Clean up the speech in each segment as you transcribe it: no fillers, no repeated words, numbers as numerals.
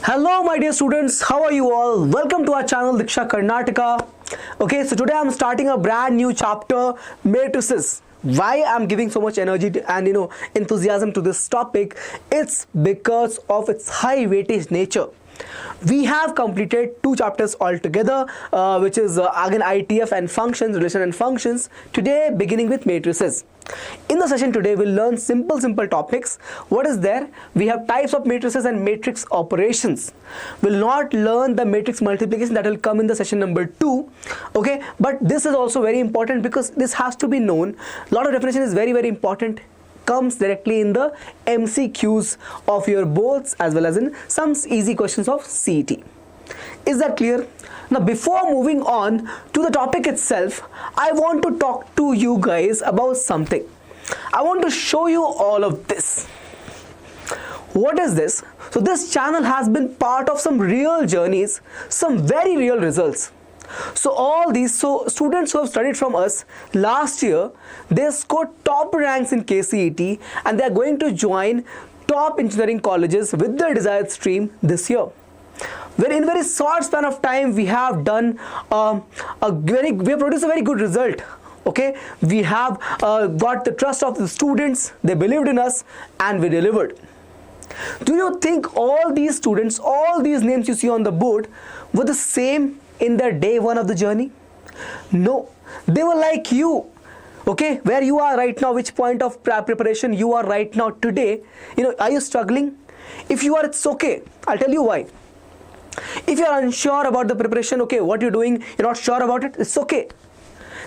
Hello my dear students, how are you all? Welcome to our channel Diksha Karnataka. Okay, so today I'm starting a brand new chapter, Matrices. Why I'm giving so much energy and enthusiasm to this topic? It's because of its high weightage nature. We have completed two chapters altogether, which is again ITF and functions, relation and functions. Today beginning with matrices. In the session today we'll learn simple topics. What is there? We have types of matrices and matrix operations. We'll not learn the matrix multiplication, that will come in the session number 2. Okay, but this is also very important because this has to be known. A lot of definition is very important. Comes directly in the MCQs of your boards as well as in some easy questions of CET. Is that clear? Now before moving on to the topic itself, I want to talk to you guys about something. I want to show you all of this. What is this? So this channel has been part of some real journeys, some very real results. So all these students who have studied from us last year, they scored top ranks in KCET and they are going to join top engineering colleges with their desired stream this year. In very short span of time, we have done we have produced a very good result. Okay, we have got the trust of the students. They believed in us and we delivered. Do you think all these students, all these names you see on the board were the same in their day one of the journey? No, they were like you. Okay, where you are right now, which point of preparation you are right now today. Are you struggling? If you are, it's okay. I'll tell you why. If you're unsure about the preparation, okay, what you're doing, you're not sure about it, it's okay.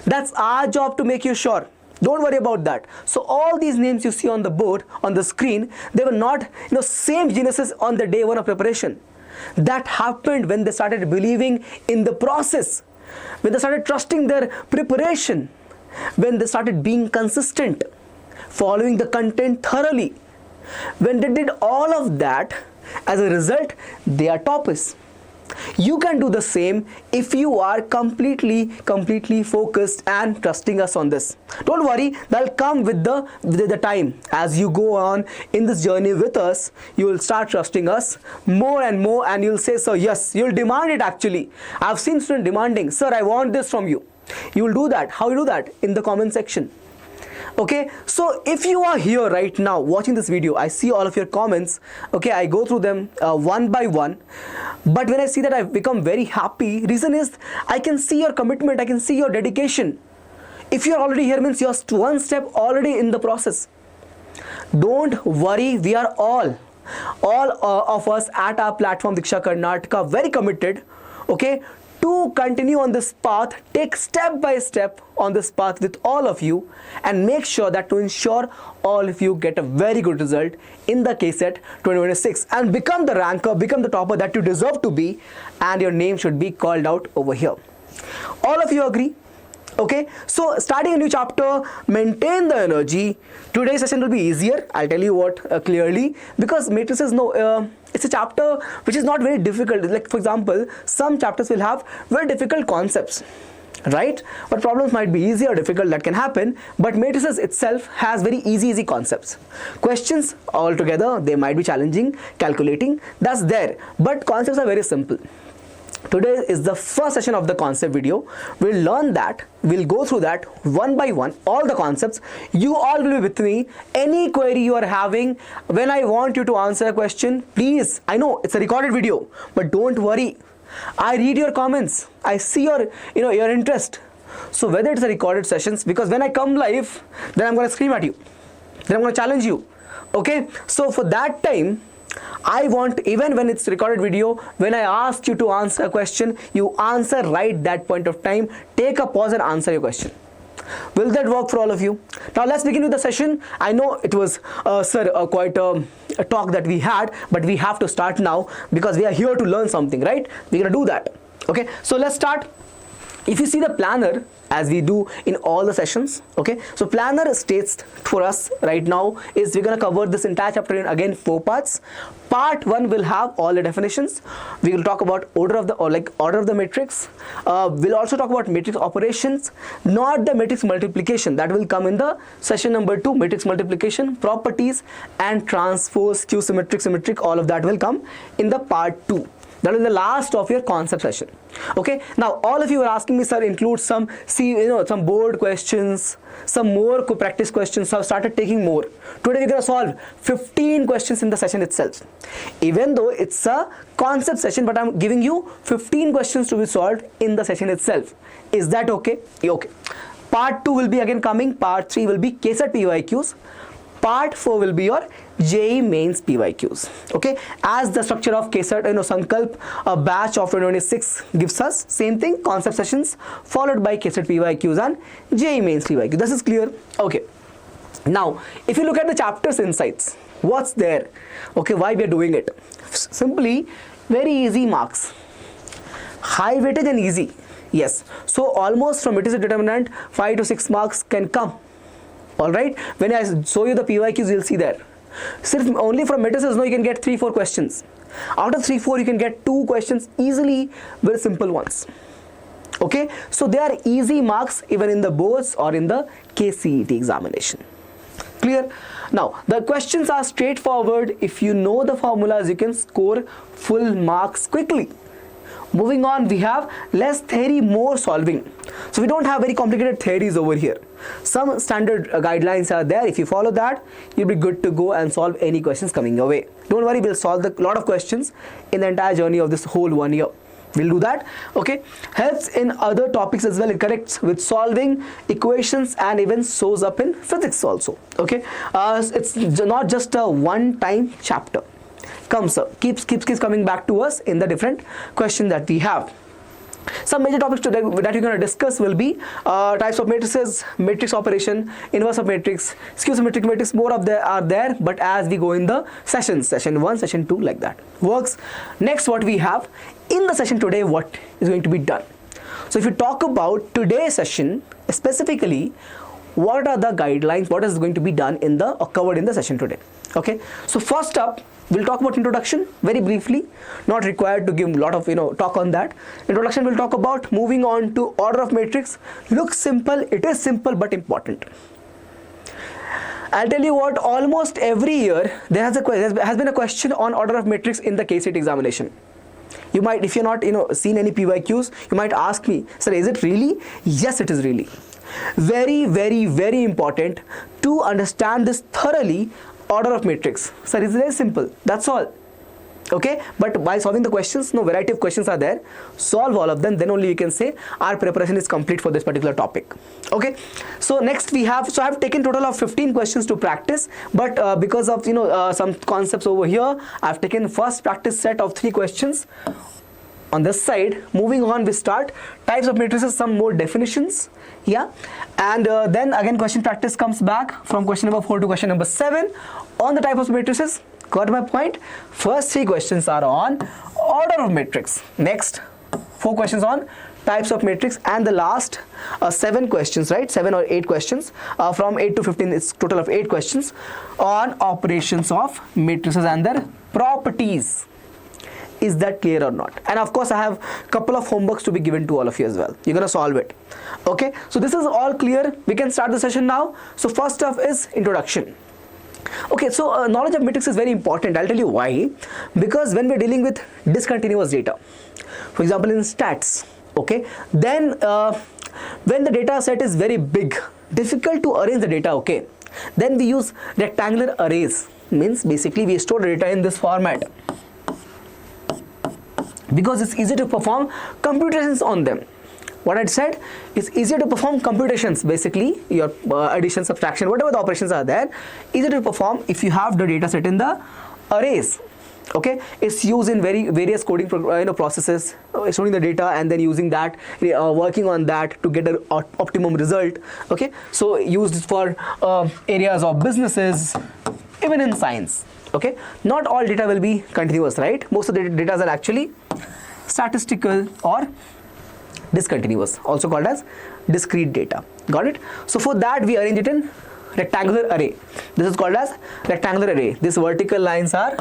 That's our job to make you sure. Don't worry about that. So all these names you see on the board, on the screen, they were not same geniuses on the day one of preparation. That happened when they started believing in the process, when they started trusting their preparation, when they started being consistent, following the content thoroughly. When they did all of that, as a result, they are toppers. You can do the same if you are completely focused and trusting us on this. Don't worry, that'll come with the time. As you go on in this journey with us, you will start trusting us more and more, and you'll say, sir, yes, you'll demand it actually. I've seen students demanding, sir, I want this from you. You will do that. How you do that? In the comment section. Okay, so if you are here right now watching this video, I see all of your comments. Okay, I go through them one by one, but when I see that, I've become very happy. Reason is I can see your commitment, I can see your dedication. If you're already here, means you're one step already in the process. Don't worry, we are all of us at our platform Diksha Karnataka very committed, okay, to continue on this path, take step by step on this path with all of you, and make sure that to ensure all of you get a very good result in the KCET 2026 and become the ranker, become the topper that you deserve to be, and your name should be called out over here. All of you agree? Okay, so starting a new chapter, maintain the energy. Today's session will be easier. I'll tell you what clearly, because matrices, it's a chapter which is not very difficult. Like for example, some chapters will have very difficult concepts, right? But problems might be easy or difficult, that can happen. But matrices itself has very easy concepts. Questions altogether, they might be challenging, calculating, that's there. But concepts are very simple. Today is the first session of the concept video. We'll learn that. We'll go through that one by one, all the concepts. You all will be with me. Any query you are having, when I want you to answer a question, please, I know it's a recorded video, but don't worry. I read your comments. I see your interest. So whether it's a recorded sessions, because when I come live, then I'm going to scream at you. Then I'm going to challenge you. Okay? So for that time, I want, even when it's recorded video, when I ask you to answer a question, you answer right that point of time. Take a pause and answer your question. Will that work for all of you? Now let's begin with the session. I know it was, quite a talk that we had, but we have to start now because we are here to learn something, right? We're going to do that. Okay, so let's start. if you see the planner, as we do in all the sessions, okay, so planner states for us right now is we're going to cover this entire chapter in again 4 parts. Part 1 will have all the definitions. We will talk about order of the matrix. We'll also talk about matrix operations, not the matrix multiplication. That will come in the session number 2, matrix multiplication, properties and transpose, skew symmetric, symmetric, all of that will come in the part 2. That is the last of your concept session. Okay. Now, all of you are asking me, sir, include some board questions, some more practice questions. So I've started taking more. Today we're going to solve 15 questions in the session itself. Even though it's a concept session, but I'm giving you 15 questions to be solved in the session itself. Is that okay? Okay. Part 2 will be again coming. Part 3 will be KCET PYQs. Part 4 will be your JEE Mains PYQs. Okay, as the structure of KCET, Sankalp, a batch of 2026 gives us same thing, concept sessions followed by KCET PYQs and JEE Mains PYQ. This is clear. Okay. Now, if you look at the chapter's insights, what's there? Okay, why we are doing it? Simply, very easy marks, high weightage and easy. Yes. So almost from matrices determinant 5 to 6 marks can come. Alright, when I show you the PYQs, you'll see there. Only from matrices, you can get 3-4 questions. Out of 3-4, you can get 2 questions easily, very simple ones. Okay, so they are easy marks even in the boards or in the KCET examination. Clear? Now, the questions are straightforward. If you know the formulas, you can score full marks quickly. Moving on, we have less theory, more solving. So we don't have very complicated theories over here. Some standard guidelines are there. If you follow that, you'll be good to go and solve any questions coming your way. Don't worry, we'll solve a lot of questions in the entire journey of this whole 1 year. We'll do that. Okay. Helps in other topics as well. It corrects with solving equations and even shows up in physics also. Okay. It's not just a one-time chapter. Comes up, keeps coming back to us in the different questions that we have. Some major topics that we're going to discuss will be types of matrices, matrix operation, inverse of matrix, skew symmetric matrix. More of them are there, but as we go in the sessions, session 1, session 2, like that works. Next, what we have in the session today, what is going to be done. So if you talk about today's session specifically, what are the guidelines, what is going to be done in the covered in the session today. Okay, so first up, we'll talk about introduction very briefly, not required to give a lot of talk on that. Introduction will talk about moving on to order of matrix. Looks simple, it is simple but important. I'll tell you what, almost every year there has been a question on order of matrix in the KCET examination. You might, if you're not seen any PYQs, you might ask me, sir, is it really? Yes, it is really. Very, very, very important to understand this thoroughly. Order of matrix, sir, it's very simple, that's all. Okay, but by solving the questions, no, variety of questions are there. Solve all of them, then only you can say our preparation is complete for this particular topic. Okay, so next we have, so I have taken total of 15 questions to practice, but because of some concepts over here, I've taken first practice set of 3 questions. On this side, moving on, we start types of matrices, some more definitions, yeah, and then again question practice comes back from question number 4 to question number 7 on the type of matrices. Got my point? First 3 questions are on order of matrix. Next 4 questions on types of matrix, and the last 7 questions, right? 7 or 8 questions from 8 to 15. It's total of 8 questions on operations of matrices and their properties. Is that clear or not? And of course, I have a couple of homeworks to be given to all of you as well. You're going to solve it. Okay, so this is all clear. We can start the session now. So first off is introduction. Okay, so knowledge of matrix is very important. I'll tell you why. Because when we're dealing with discontinuous data, for example in stats, okay, then when the data set is very big, difficult to arrange the data, okay, then we use rectangular arrays. Means basically we store the data in this format, because it's easy to perform computations on them. What I said is easier to perform computations, basically your addition, subtraction, whatever the operations are there, easier to perform if you have the data set in the arrays. Okay, it's used in various coding processes, storing the data and then using that, working on that to get an optimum result. Okay, so used for areas of businesses, even in science. Okay, not all data will be continuous, right? Most of the data are actually statistical or discontinuous, also called as discrete data. Got it? So for that we arrange it in rectangular array. This is called as rectangular array. These vertical lines are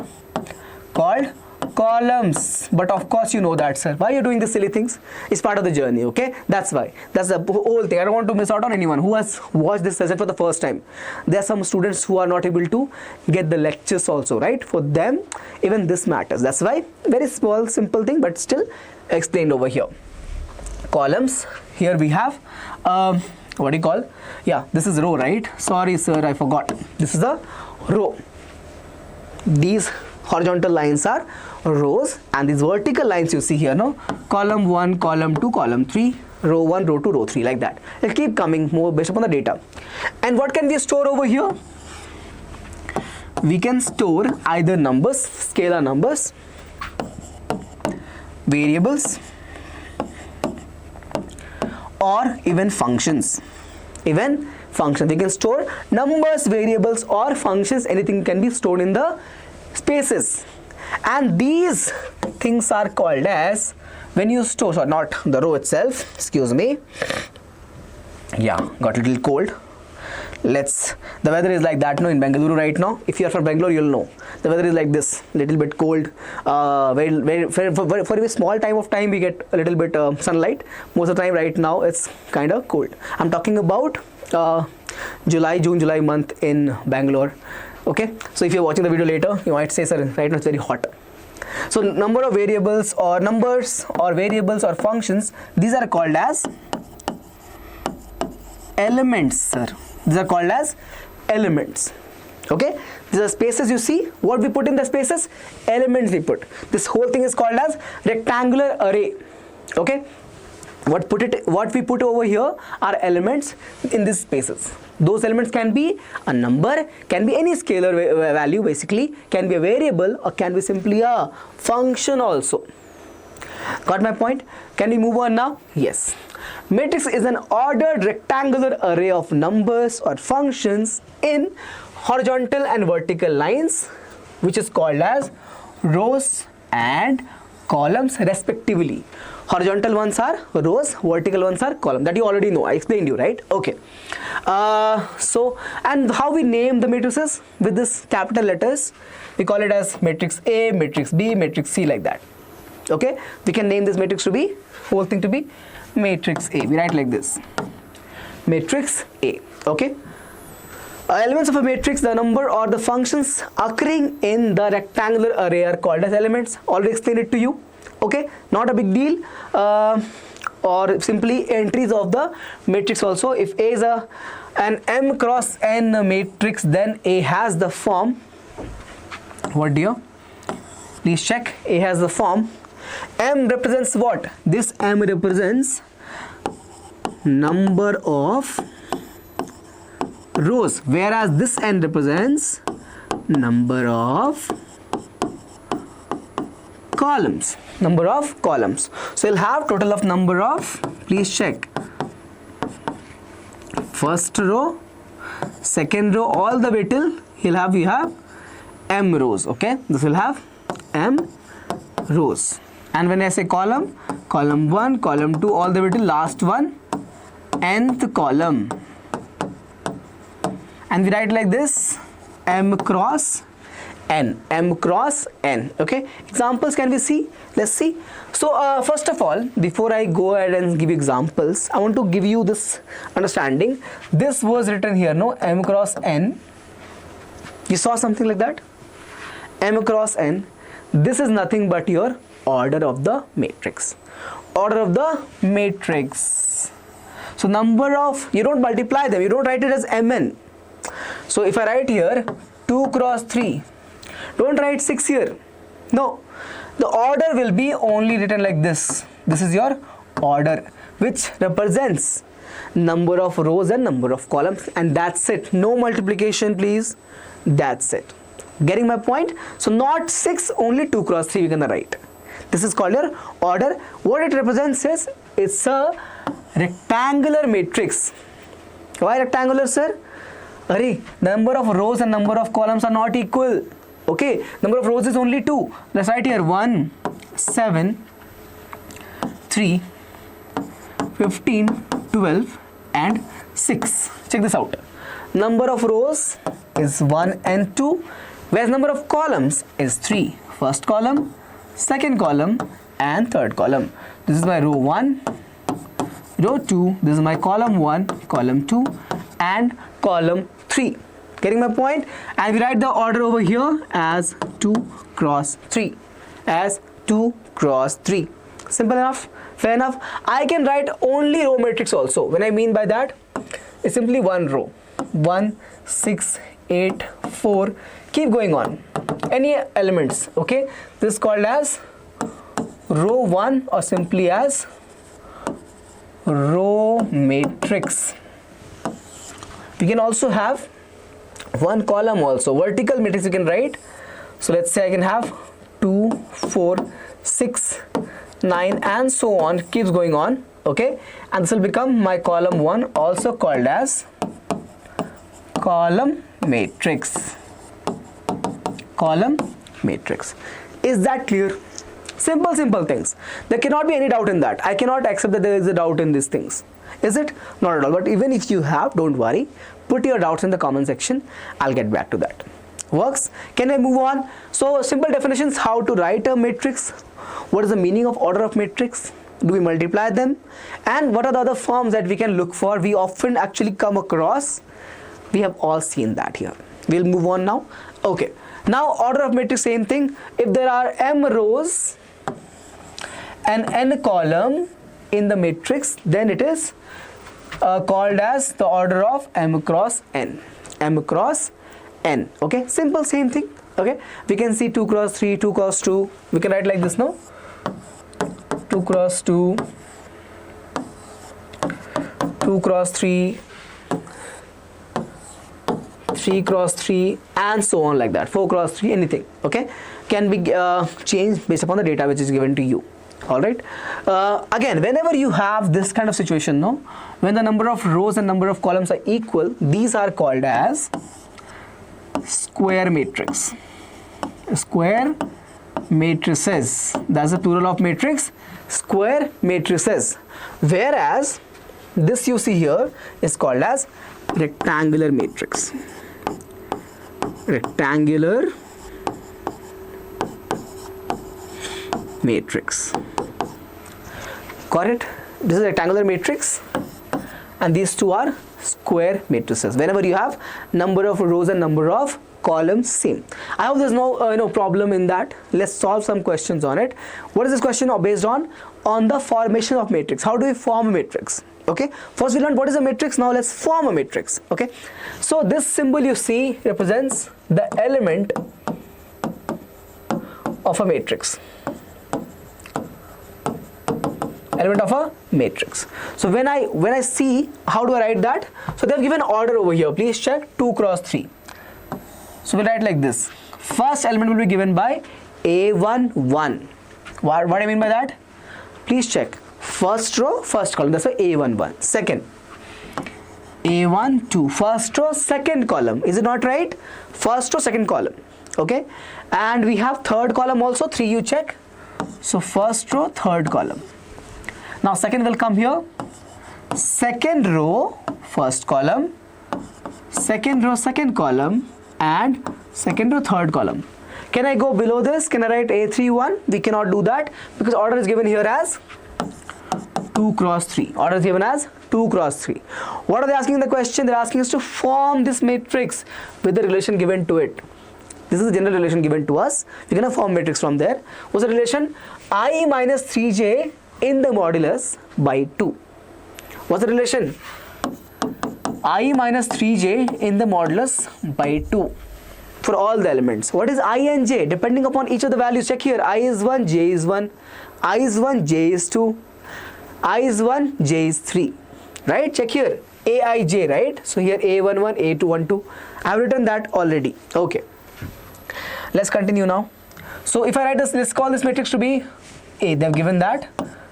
called columns, but of course you know that, sir. Why you're doing these silly things? It's part of the journey, okay? That's why. That's the whole thing. I don't want to miss out on anyone who has watched this session for the first time. There are some students who are not able to get the lectures also, right? For them, even this matters. That's why very small, simple thing, but still explained over here. Columns. Here we have what do you call? Yeah, this is row, right? Sorry, sir, I forgot. This is a row. These horizontal lines are rows, and these vertical lines you see here, no? Column 1, column 2, column 3, row 1, row 2, row 3, like that. It'll keep coming more based upon the data. And what can we store over here? We can store either numbers, scalar numbers, variables, or even functions. Even functions. We can store numbers, variables, or functions. Anything can be stored in the spaces. And these things are called as, when you store, so not the row itself, excuse me. Yeah, got a little cold. The weather is like that, no, in Bengaluru right now. If you are from Bangalore, you'll know. The weather is like this, little bit cold. For a very small time of time, we get a little bit sunlight. Most of the time right now, it's kind of cold. I'm talking about June, July month in Bangalore. Okay, so if you're watching the video later, you might say, sir, right now it's very hot. So number of variables or numbers or variables or functions, these are called as elements, sir. These are called as elements. Okay, these are spaces you see. What we put in the spaces? Elements we put. This whole thing is called as rectangular array. Okay, what we put over here are elements in these spaces. Those elements can be a number, can be any scalar value basically, can be a variable, or can be simply a function also. Got my point? Can we move on now? Yes. Matrix is an ordered rectangular array of numbers or functions in horizontal and vertical lines, which is called as rows and columns respectively. Horizontal ones are rows, vertical ones are columns. That you already know. I explained you, right? Okay. And how we name the matrices? With this capital letters, we call it as matrix A, matrix B, matrix C, like that. Okay. We can name this matrix to be, whole thing to be matrix A. We write like this. Matrix A. Okay. Elements of a matrix, the number or the functions occurring in the rectangular array are called as elements. Already explained it to you. Okay, not a big deal. Or simply entries of the matrix also. If A is an M cross N matrix, then A has the form. What, dear? Please check. A has the form. M represents what? This M represents number of rows, whereas this N represents number of columns. Number of columns. So you'll have total of number of, please check, first row, second row, all the way till you have M rows. Okay, this will have M rows. And when I say column, column 1, column 2, all the way till last one, nth column. And we write like this, M cross N, M cross N. Okay, examples can we see? Let's see. So first of all, before I go ahead and give you examples, I want to give you this understanding. This was written here, no, M cross N. You saw something like that? M cross N. This is nothing but your order of the matrix. Order of the matrix. So number of, you don't multiply them, you don't write it as Mn. So if I write here 2 cross 3, don't write 6 here. No, the order will be only written like this. This is your order, which represents number of rows and number of columns, and that's it. No multiplication, please. That's it. Getting my point? So not 6, only 2 cross 3 we're gonna write. This is called your order. What it represents is, it's a rectangular matrix. Why rectangular, sir? Hurry, number of rows and number of columns are not equal. Okay, number of rows is only 2. Let's write here 1, 7, 3, 15, 12 and 6. Check this out. Number of rows is 1 and 2, whereas number of columns is 3. First column, second column and third column. This is my row 1, row 2, this is my column 1, column 2 and column 3. Getting my point? And we write the order over here as 2 cross 3. As 2 cross 3. Simple enough? Fair enough? I can write only row matrix also. When I mean by that, it's simply one row. 1, 6, 8, 4. Keep going on. Any elements, okay? This is called as row 1 or simply as row matrix. We can also have one column also. Vertical matrix you can write. So let's say I can have 2, 4, 6, 9 and so on. Keeps going on. Okay. And this will become my column 1, also called as column matrix. Column matrix. Is that clear? Simple things. There cannot be any doubt in that. I cannot accept that there is a doubt in these things. Is it? Not at all. But even if you have, don't worry. Put your doubts in the comment section. I'll get back to that. Works? Can I move on? So simple definitions, how to write a matrix. What is the meaning of order of matrix? Do we multiply them? And what are the other forms that we can look for? We often actually come across. We have all seen that here. We'll move on now. Okay. Now order of matrix, same thing. If there are m rows and n column in the matrix, then it is called as the order of m cross n. M cross n. Okay, simple, same thing. Okay, we can see 2 cross 3, 2 cross 2. We can write like this now. 2 cross 2, 2 cross 3, 3 cross 3 and so on like that. 4 cross 3, anything. Okay, can be changed based upon the data which is given to you. Alright, again, whenever you have this kind of situation, no, when the number of rows and number of columns are equal, these are called as square matrix. Square matrices. That's the plural of matrix. Square matrices. Whereas this you see here is called as rectangular matrix. Rectangular matrix. Got it? This is a rectangular matrix and these two are square matrices. Whenever you have number of rows and number of columns same. I hope there's no problem in that. Let's solve some questions on it. What is this question based on? On the formation of matrix. How do we form a matrix? Okay, first we learned what is a matrix. Now let's form a matrix. Okay, so this symbol you see represents the element of a matrix. Element of a matrix. So when I see, how do I write that? So they have given order over here. Please check 2 cross 3. So we write like this. First element will be given by A1 1. What do I mean by that? Please check. First row, first column. That's why A1 1. Second, A1 2. First row, second column. Is it not right? First row, second column. Okay. And we have third column also. 3 you check. So first row, third column. Now second will come here. Second row, first column. Second row, second column. And second row, third column. Can I go below this? Can I write A3 1? We cannot do that because order is given here as 2 cross 3. Order is given as 2 cross 3. What are they asking in the question? They're asking us to form this matrix with the relation given to it. This is the general relation given to us. We're going to form matrix from there. What's the relation? I minus 3j in the modulus by 2. What's the relation? I minus 3j in the modulus by 2 for all the elements. What is I and j? Depending upon each of the values, check here. I is 1, j is 1. I is 1, j is 2. I is 1, j is 3. Right? Check here. Aij, right? So here A11, A212. I have written that already. Okay. Let's continue now. So if I write this, let's call this matrix to be A. They have given that.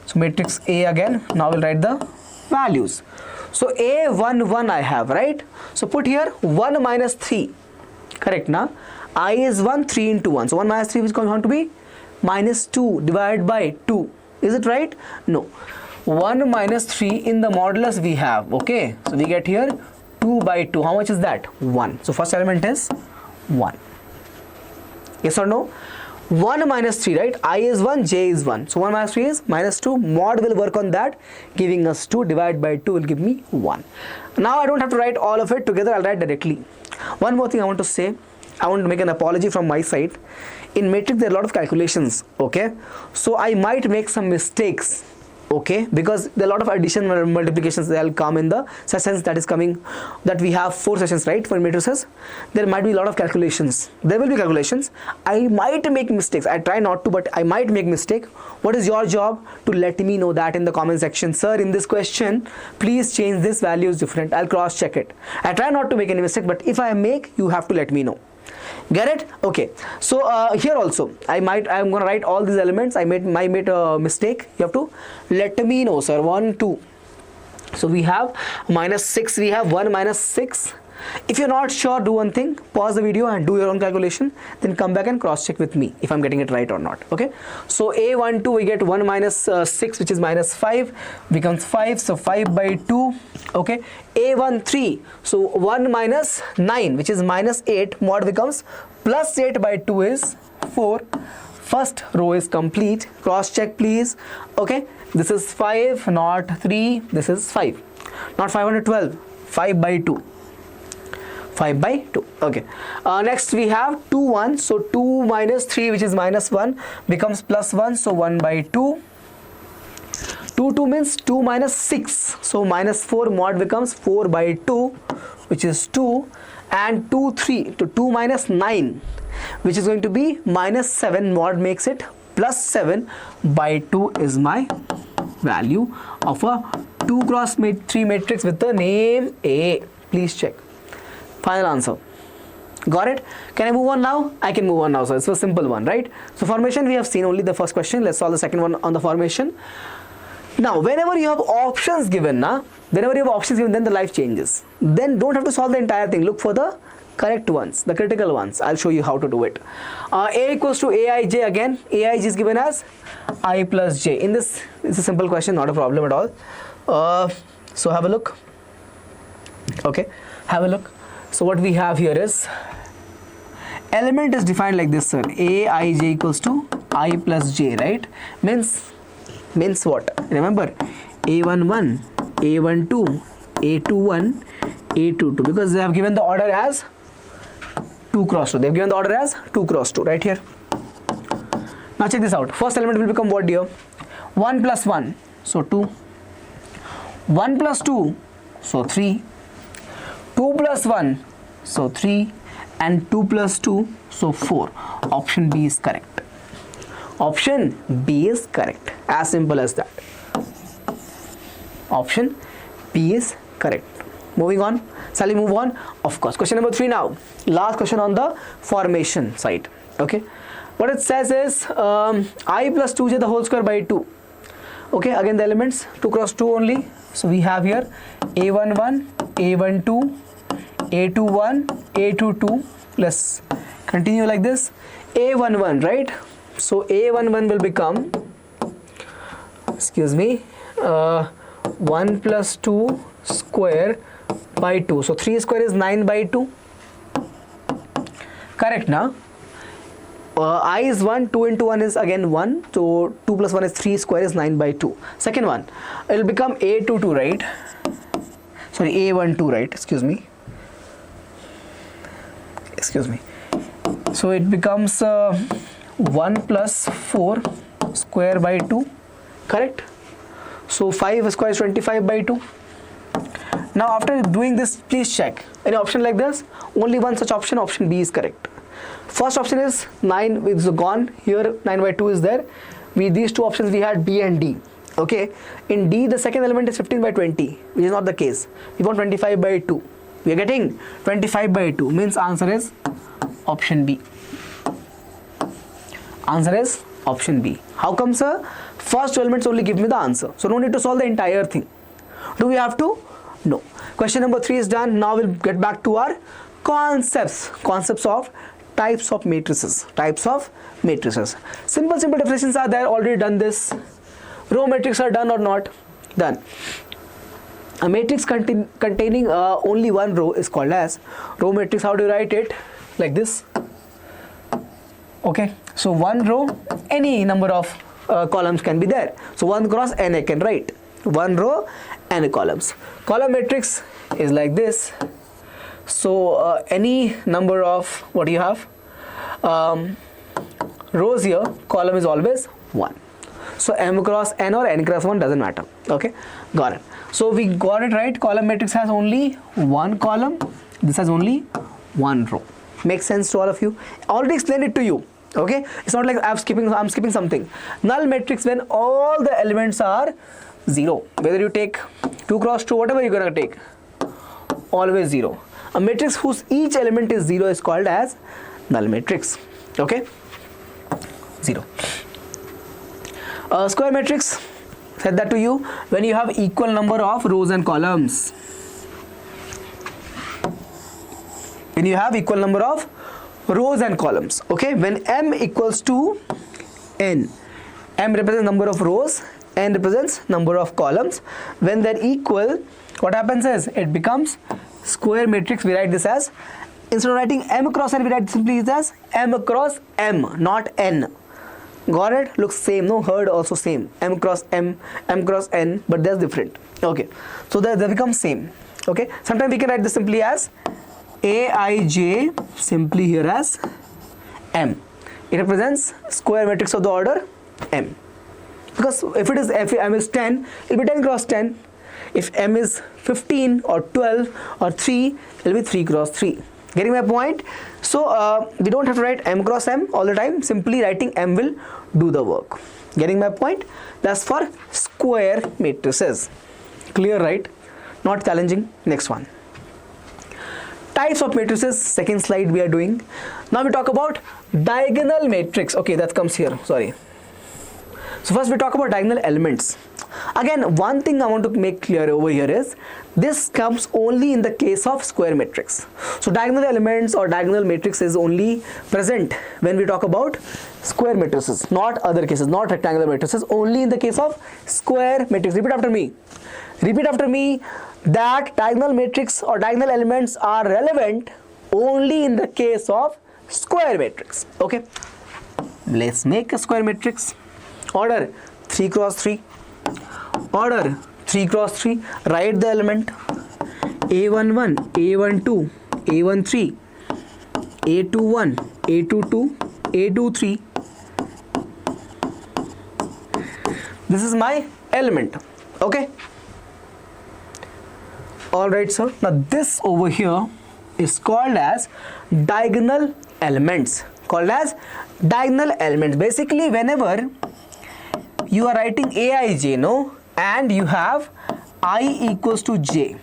So matrix A again. Now we'll write the values. So A11 I have, right? So put here 1 minus 3. Correct, na? I is 1, 3 into 1. So 1 minus 3 is going to be minus 2 divided by 2. Is it right? No. 1 minus 3 in the modulus we have. Okay, so we get here 2 by 2. How much is that? 1. So first element is 1. Yes or no? 1 minus 3, right? I is 1, j is 1. So 1 minus 3 is minus 2. Mod will work on that, giving us 2. Divide by 2 will give me 1. Now I don't have to write all of it together. I'll write directly. One more thing I want to say. I want to make an apology from my side. In matrix there are a lot of calculations, okay? So I might make some mistakes, okay, because there are a lot of addition and multiplications that will come in the sessions that is coming, that we have 4 sessions, right, for matrices. There might be a lot of calculations. There will be calculations. I might make mistakes. I try not to, but I might make mistake. What is your job? To let me know that in the comment section. Sir, in this question please change this value is different. I'll cross check it. I try not to make any mistake, but if I make, you have to let me know. Get it? Okay. So here also I'm gonna write all these elements. I made a mistake. You have to let me know, sir. 1 2. So we have minus 6. We have 1 minus 6. If you're not sure, do one thing, pause the video and do your own calculation, then come back and cross check with me if I'm getting it right or not. Okay, so a12 we get 1 minus 6, which is minus 5, becomes 5, so 5 by 2. Okay, a13, so 1 minus 9, which is minus 8, mod becomes plus 8 by 2 is 4. First row is complete. Cross check please. Okay, this is 5, not 3. This is 5, not 512. 5 by 2. 5 by 2. Okay, next we have 2 1, so 2 minus 3, which is minus 1, becomes plus 1, so 1 by 2. 2 2 means 2 minus 6, so minus 4, mod becomes 4 by 2, which is 2, and 2 3 to 2 minus 9, which is going to be minus 7, mod makes it plus 7 by 2 is my value of a 2 cross 3 matrix with the name A. Please check. Final answer. Got it? Can I move on now? I can move on now. So it's a simple one, right? So formation we have seen only the first question. Let's solve the second one on the formation. Now, whenever you have options given, then the life changes. Then don't have to solve the entire thing. Look for the correct ones, the critical ones. I'll show you how to do it. A equals to aij again. Aij is given as I plus j. In this, it's a simple question, not a problem at all. So have a look. Okay, have a look. So what we have here is, element is defined like this, sir. Aij equals to I plus j, right? Means what? Remember, a11, a12, a21, a22, because they have given the order as 2 cross 2. They have given the order as 2 cross 2 right here. Now check this out. First element will become what, dear? 1 plus 1, so 2. 1 plus 2, so 3. 2 plus 1, so 3, and 2 plus 2, so 4. Option B is correct. Option B is correct. As simple as that. Option B is correct. Moving on. Shall we move on? Of course. Question number 3 now. Last question on the formation side. Okay. What it says is I plus 2j the whole square by 2. Okay. Again the elements 2 cross 2 only. So we have here a11, a12, a21, a22 plus, continue like this, a11, right? So a11 will become, excuse me, 1 plus 2 square by 2. So 3 square is 9 by 2. Correct now? I is 1, 2 into 1 is again 1. So 2 plus 1 is 3 square is 9 by 2. Second one, it will become a22, right? Sorry, a12, right? Excuse me. So it becomes 1 plus 4 square by 2. Correct? So 5 square is 25 by 2. Now after doing this, please check. Any option like this? Only one such option. Option B is correct. First option is 9 is gone. Here 9 by 2 is there. With these two options we had B and D. Okay. In D the second element is 15 by 20, which is not the case. We want 25 by 2. We are getting 25 by 2. Means answer is option B. Answer is option B. How come, sir? First two elements only give me the answer. So no need to solve the entire thing. Do we have to? No. Question number 3 is done. Now we'll get back to our concepts. Concepts of types of matrices. Types of matrices. Simple definitions are there. Already done this. Row matrix are done or not? Done. A matrix containing only one row is called as row matrix. How do you write it? Like this. Okay, so one row, any number of columns can be there. So 1 cross n I can write. One row, n columns. Column matrix is like this. So any number of, what do you have? Rows here, column is always 1. So m cross n or n cross 1 doesn't matter. Okay, got it. So we got it right. Column matrix has only one column. This has only one row. Makes sense to all of you? Already explained it to you. Okay, it's not like I'm skipping something. Null matrix when all the elements are 0. Whether you take 2 cross 2, whatever you're gonna take, always 0. A matrix whose each element is 0 is called as null matrix. Okay, 0. Square matrix, said that to you, when you have equal number of rows and columns. When you have equal number of rows and columns. Okay, when m equals to n, m represents number of rows, n represents number of columns. When they're equal, what happens is it becomes square matrix. We write this as, instead of writing m cross n, we write simply as m cross m, not n. Got it? Looks same, no? Heard also same. M cross m, m cross n, but that's different. Okay, so they become same. Okay, sometimes we can write this simply as Aij, simply here as m. It represents square matrix of the order m. Because if m is 10, it will be 10 cross 10. If m is 15 or 12 or 3, it will be 3 cross 3. Getting my point? So we don't have to write m cross m all the time. Simply writing m will do the work. Getting my point? That's for square matrices. Clear, right? Not challenging. Next one. Types of matrices. Second slide we are doing. Now we talk about diagonal matrix. Okay, that comes here. Sorry. So first we talk about diagonal elements. Again, one thing I want to make clear over here is this comes only in the case of square matrix. So diagonal elements or diagonal matrix is only present when we talk about square matrices, not other cases, not rectangular matrices, only in the case of square matrix. Repeat after me. Repeat after me that diagonal matrix or diagonal elements are relevant only in the case of square matrix. Okay, let's make a square matrix. Order 3 cross 3. Order 3 cross 3. Write the element A11, A12, A13, A21, A22, A23. This is my element. Okay. Alright, sir. Now this over here is called as diagonal elements. Called as diagonal elements. Basically, whenever you are writing Aij, no, and you have I equals to j.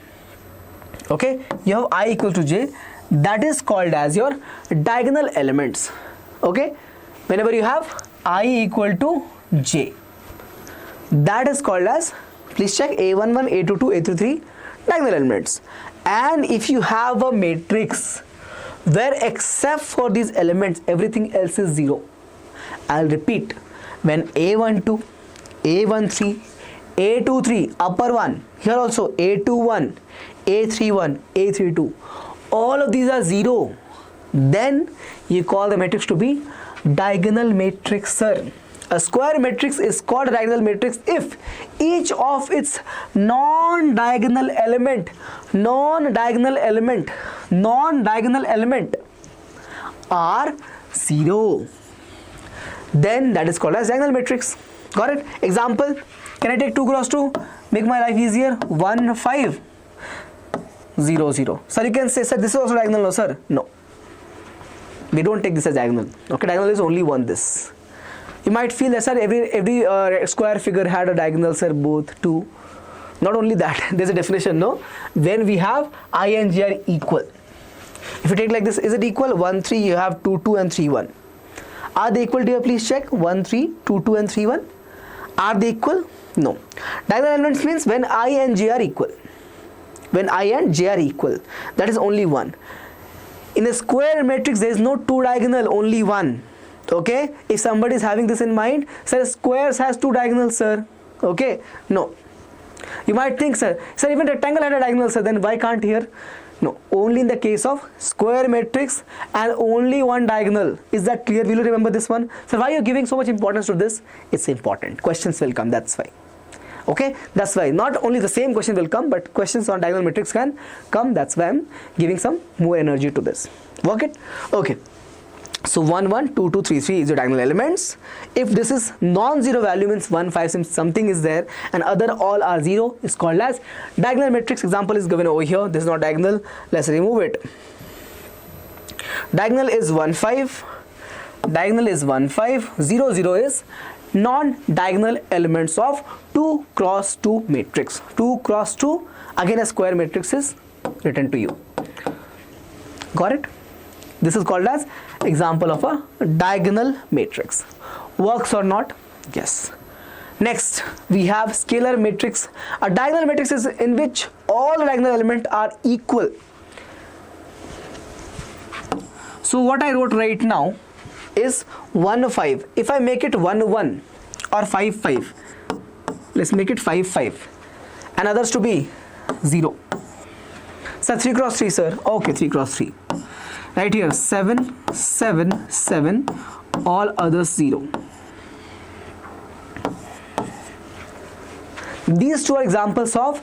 Okay, you have I equals to j. That is called as your diagonal elements. Okay, whenever you have I equal to j, that is called as, please check, A11, A22, A33 diagonal elements. And if you have a matrix where except for these elements everything else is 0, I'll repeat, when A12, A13, A23, upper one, here also A21, A31, A32, all of these are 0, then you call the matrix to be diagonal matrix, sir. A square matrix is called a diagonal matrix if each of its non-diagonal element are 0. Then that is called as diagonal matrix. Got it? Example, can I take 2 cross 2? Make my life easier. 1, 5, 0, 0. Sir, you can say, sir, this is also diagonal. No, sir. No. We don't take this as diagonal. Okay, diagonal is only one this. You might feel that, sir, every square figure had a diagonal, sir, both, 2. Not only that, there's a definition, no? When we have I and j are equal. If you take like this, is it equal? 1, 3, you have 2, 2 and 3, 1. Are they equal, dear? Please check. 1, 3, 2, 2 and 3, 1. Are they equal? No. Diagonal elements means when I and j are equal. When I and j are equal. That is only 1. In a square matrix, there is no 2 diagonal, only 1. Okay? If somebody is having this in mind, sir, squares has 2 diagonals, sir. Okay? No. You might think, sir, even rectangle had a diagonal, sir, then why can't here? No, only in the case of square matrix and only one diagonal. Is that clear? Will you remember this one? So why are you giving so much importance to this? It's important. Questions will come, that's why. Okay, that's why not only the same question will come, but questions on diagonal matrix can come. That's why I'm giving some more energy to this. Work it? Okay. So 1, 1, 2, 2, 3, 3 is your diagonal elements. If this is non-zero value, means 1, 5, since something is there and other all are 0, is called as diagonal matrix. Example is given over here. This is not diagonal. Let's remove it. Diagonal is 1, 5. Diagonal is 1, 5. 0, 0 is non-diagonal elements of 2 cross 2 matrix. 2 cross 2, again a square matrix is written to you. Got it? This is called as example of a diagonal matrix. Works or not? Yes. Next, we have scalar matrix. A diagonal matrix is in which all diagonal elements are equal. So what I wrote right now is 1, 5. If I make it 1, 1 or 5, 5, let's make it 5, 5 and others to be 0. So 3 cross 3, sir. Okay, 3 cross 3. Right here, 7, 7, 7, all others 0. These two are examples of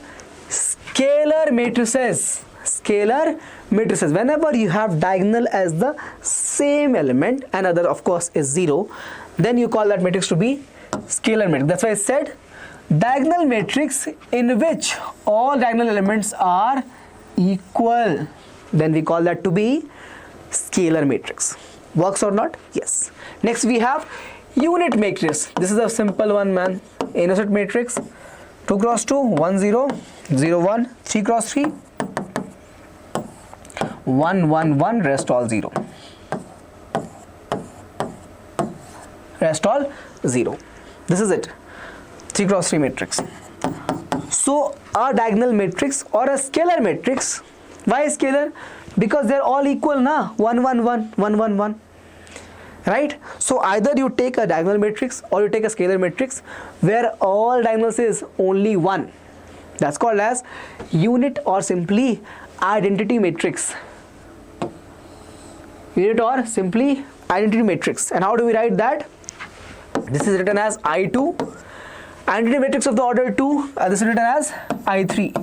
scalar matrices. Scalar matrices. Whenever you have diagonal as the same element and other of course is 0, then you call that matrix to be scalar matrix. That's why I said diagonal matrix in which all diagonal elements are equal. Then we call that to be scalar matrix. Works or not? Yes. Next we have unit matrix. This is a simple one, man. Innocent matrix. 2 cross 2, 1, 0, 0, 1, 3 cross 3, 1, 1, 1, rest all 0. Rest all 0. This is it. 3 cross 3 matrix. So a diagonal matrix or a scalar matrix. Why scalar? Because they're all equal, na? 1, 1, 1, 1, 1, 1. Right? So either you take a diagonal matrix or you take a scalar matrix where all diagonals is only 1. That's called as unit or simply identity matrix. Unit or simply identity matrix. And how do we write that? This is written as I2. Identity matrix of the order 2. This is written as I3.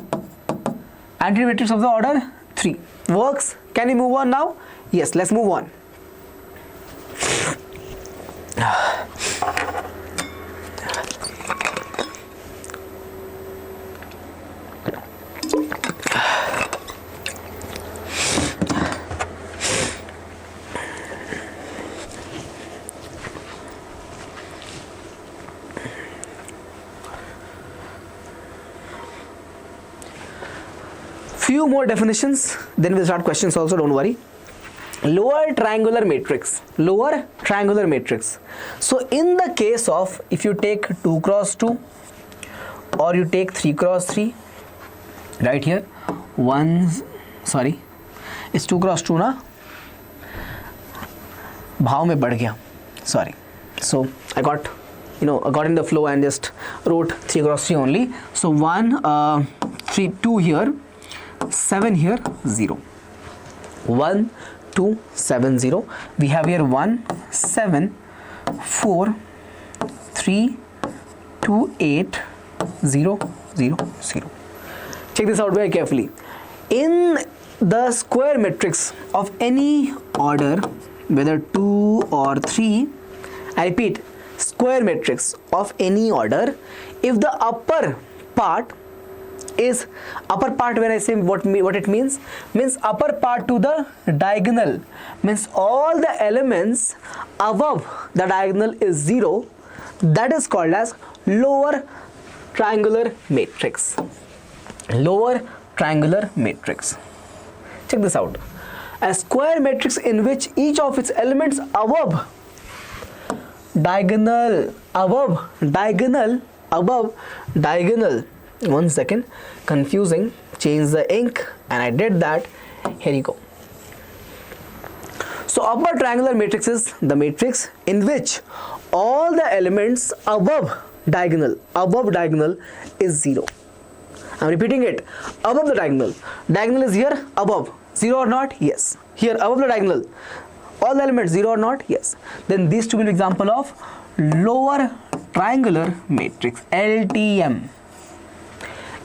Identity matrix of the order 3. Works? Can we move on now? Yes, let's move on. Few more definitions, then we'll start questions also, don't worry. Lower triangular matrix. Lower triangular matrix. So in the case of if you take 2 cross 2 or you take 3 cross 3, right here, it's 2 cross 2 na? भाव में बढ़ गया. Sorry. So I got in the flow and just wrote 3 cross 3 only. So 1, 3, 2 here, 7 here, 0. 1, 2, 7, 0. We have here 1, 7, 4, 3, 2, 8, 0, 0, 0. Check this out very carefully. In the square matrix of any order, whether 2 or 3, I repeat, square matrix of any order, if the upper part is when I say what it means upper part to the diagonal, means all the elements above the diagonal is 0, that is called as lower triangular matrix. Lower triangular matrix. Check this out. A square matrix in which each of its elements above diagonal, one second, confusing, change the ink, and I did that. Here you go. So upper triangular matrix is the matrix in which all the elements above diagonal is 0. I'm repeating it. Above the diagonal. Diagonal is here above. 0 or not? Yes. Here above the diagonal. All the elements 0 or not? Yes. Then these two will be example of lower triangular matrix. LTM.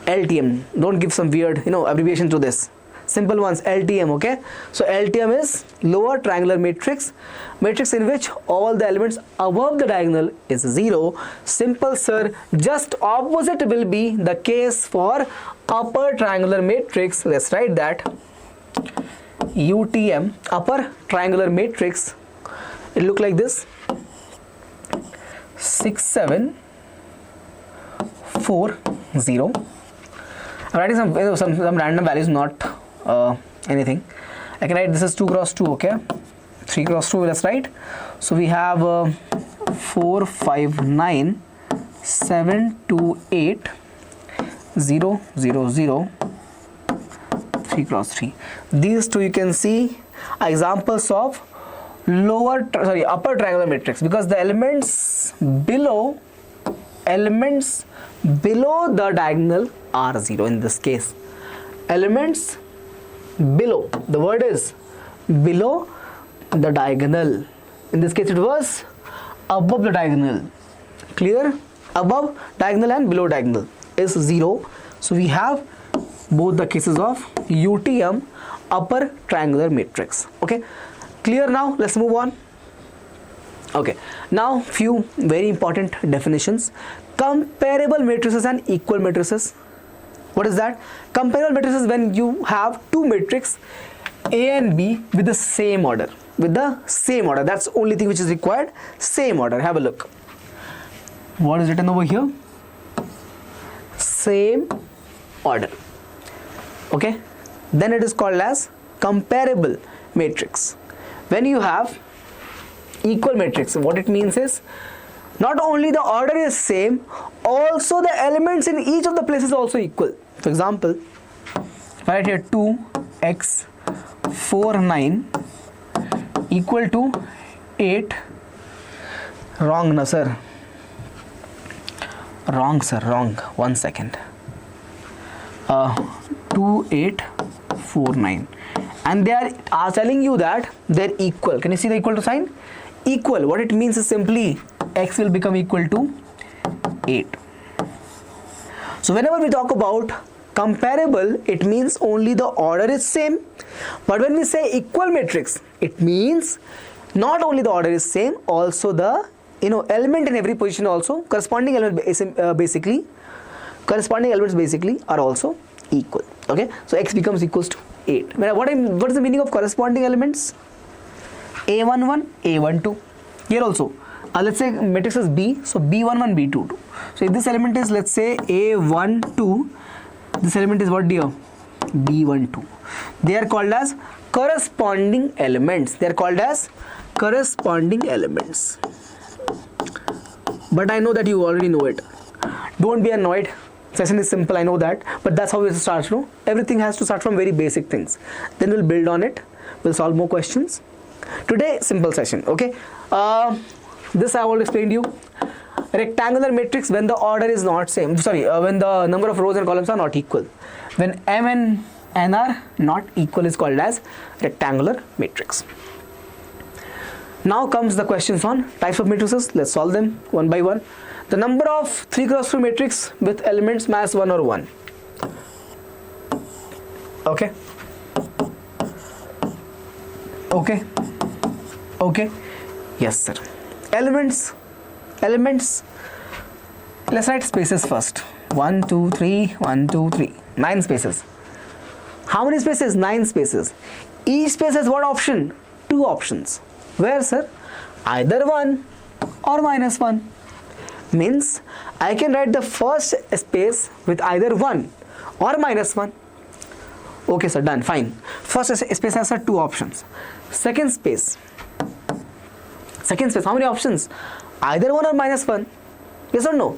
LTM. Don't give some weird, abbreviation to this. Simple ones, LTM, okay? So LTM is lower triangular matrix, matrix in which all the elements above the diagonal is 0. Simple, sir. Just opposite will be the case for upper triangular matrix. Let's write that. UTM, upper triangular matrix. It look like this. 6, 7, 4, 0. I'm writing some random values, not anything. I can write this is 2 cross 2, okay? 3 cross 2, let's write. So we have 4, 5, 9, 7, 2, 8, 0, 0, 0, 3 cross 3. These two you can see are examples of upper triangular matrix, because the elements below the diagonal are 0 in this case. Elements below, the word is below the diagonal. In this case it was above the diagonal. Clear? Above diagonal and below diagonal is 0. So we have both the cases of UTM, upper triangular matrix. Okay, clear now? Let's move on. Okay, now few very important definitions. Comparable matrices and equal matrices. What is that? Comparable matrices when you have two matrices A and B with the same order. That's the only thing which is required. Same order. Have a look. What is written over here? Same order. Okay. Then it is called as comparable matrix. When you have equal matrix, what it means is not only the order is same, also the elements in each of the places also equal. For example, right here 2x 4 9 equal to 8. Wrong, no sir. Wrong, sir. Wrong. 1 second. 2 8 4 9, and they are telling you that they're equal. Can you see the equal to sign? Equal. What it means is simply x will become equal to 8. So whenever we talk about comparable, it means only the order is same. But when we say equal matrix, it means not only the order is same, also the element in every position also corresponding element corresponding elements basically are also equal. Okay, so x becomes equals to 8. What is the meaning of corresponding elements? A11, A12. Here also, let's say matrix is B, so B11, B22. So if this element is, let's say, A12, this element is what, dear? B12. They are called as corresponding elements. But I know that you already know it. Don't be annoyed. Session is simple, I know that, but that's how it starts. No, everything has to start from very basic things. Then we'll build on it. We'll solve more questions. Today, simple session. Okay. This I will explain to you. Rectangular matrix when the order is not same. When the number of rows and columns are not equal. When M and N are not equal is called as rectangular matrix. Now comes the questions on types of matrices. Let's solve them one by one. The number of 3 cross 3 matrix with elements mass 1 or 1. Okay. Yes, sir. Elements. Let's write spaces first. 1, 2, 3, 1, 2, 3. 9 spaces. How many spaces? 9 spaces. Each space has what option? 2 options. Where, sir? Either 1 or -1. Means I can write the first space with either 1 or -1. Okay, sir, done, fine. First space has 2 options. Second space, how many options? Either 1 or -1. Yes or no?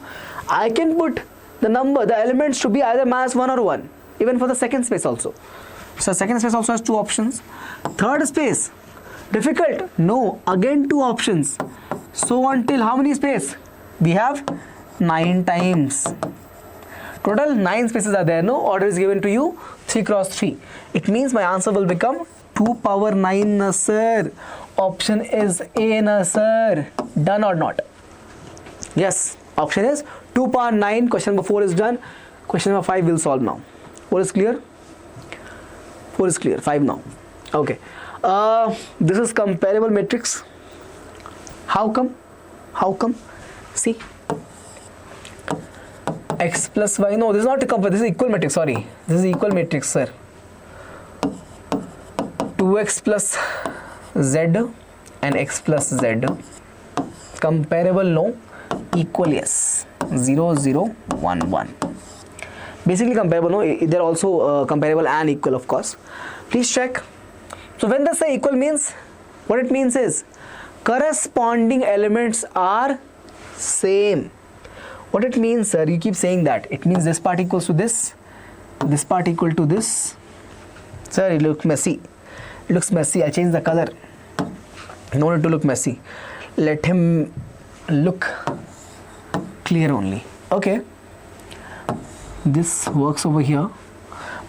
I can put the elements to be either -1 or 1, even for the second space also. So second space also has 2 options. Third space, difficult? No, again 2 options. So until how many space? We have 9 times. Total 9 spaces are there. No order is given to you 3 cross 3. It means my answer will become 2 power 9 na sir. Option is A na sir. Done or not? Yes, option is 2 power 9. Question number 4 is done. Question number 5 will solve now. 4 is clear? 4 is clear. 5 now. Okay. This is comparable matrix. How come? How come? See. X plus y. No, this is not a comparable. This is equal matrix. Sorry. This is equal matrix, sir. 2x plus z and x plus z. Comparable, no. Equal, yes. 0, 0, 1, 1. Basically comparable, no. They're also comparable and equal, of course. Please check. So when they say equal means, what it means is corresponding elements are same. What it means, sir, you keep saying that. It means this part equals to this part equal to this. Sir, it looks messy. It looks messy. I changed the color. No need to look messy. Let him look clear only. Okay. This works over here,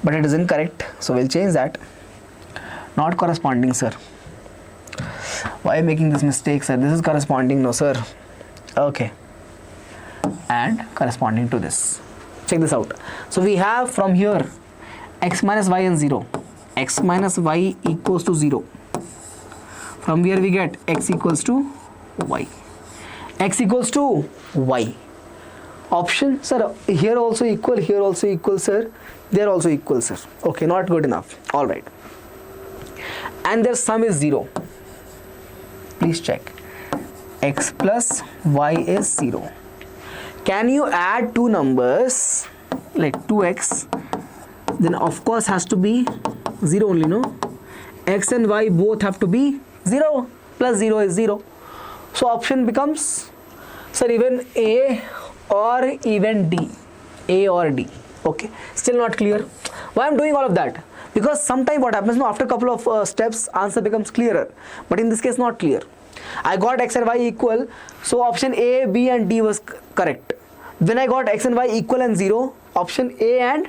but it is incorrect. So we'll change that. Not corresponding, sir. Why are you making this mistake, sir? This is corresponding, no, sir. Okay. And corresponding to this. Check this out. So we have from here x minus y and 0. X minus y equals to 0. From here we get x equals to y. X equals to y. Option, sir, here also equal, sir. There also equal, sir. Okay, not good enough. All right. And their sum is 0. Please check. X plus y is 0. Can you add two numbers like 2x? Then of course has to be 0 only, no? X and y both have to be 0. Plus 0 is 0. So option becomes, sir, even A or even D. A or D. Okay. Still not clear. Why I'm doing all of that? Because sometimes what happens, no, after a couple of steps, answer becomes clearer. But in this case, not clear. I got x and y equal, so option A, B and D was correct. When I got x and y equal and 0, option A and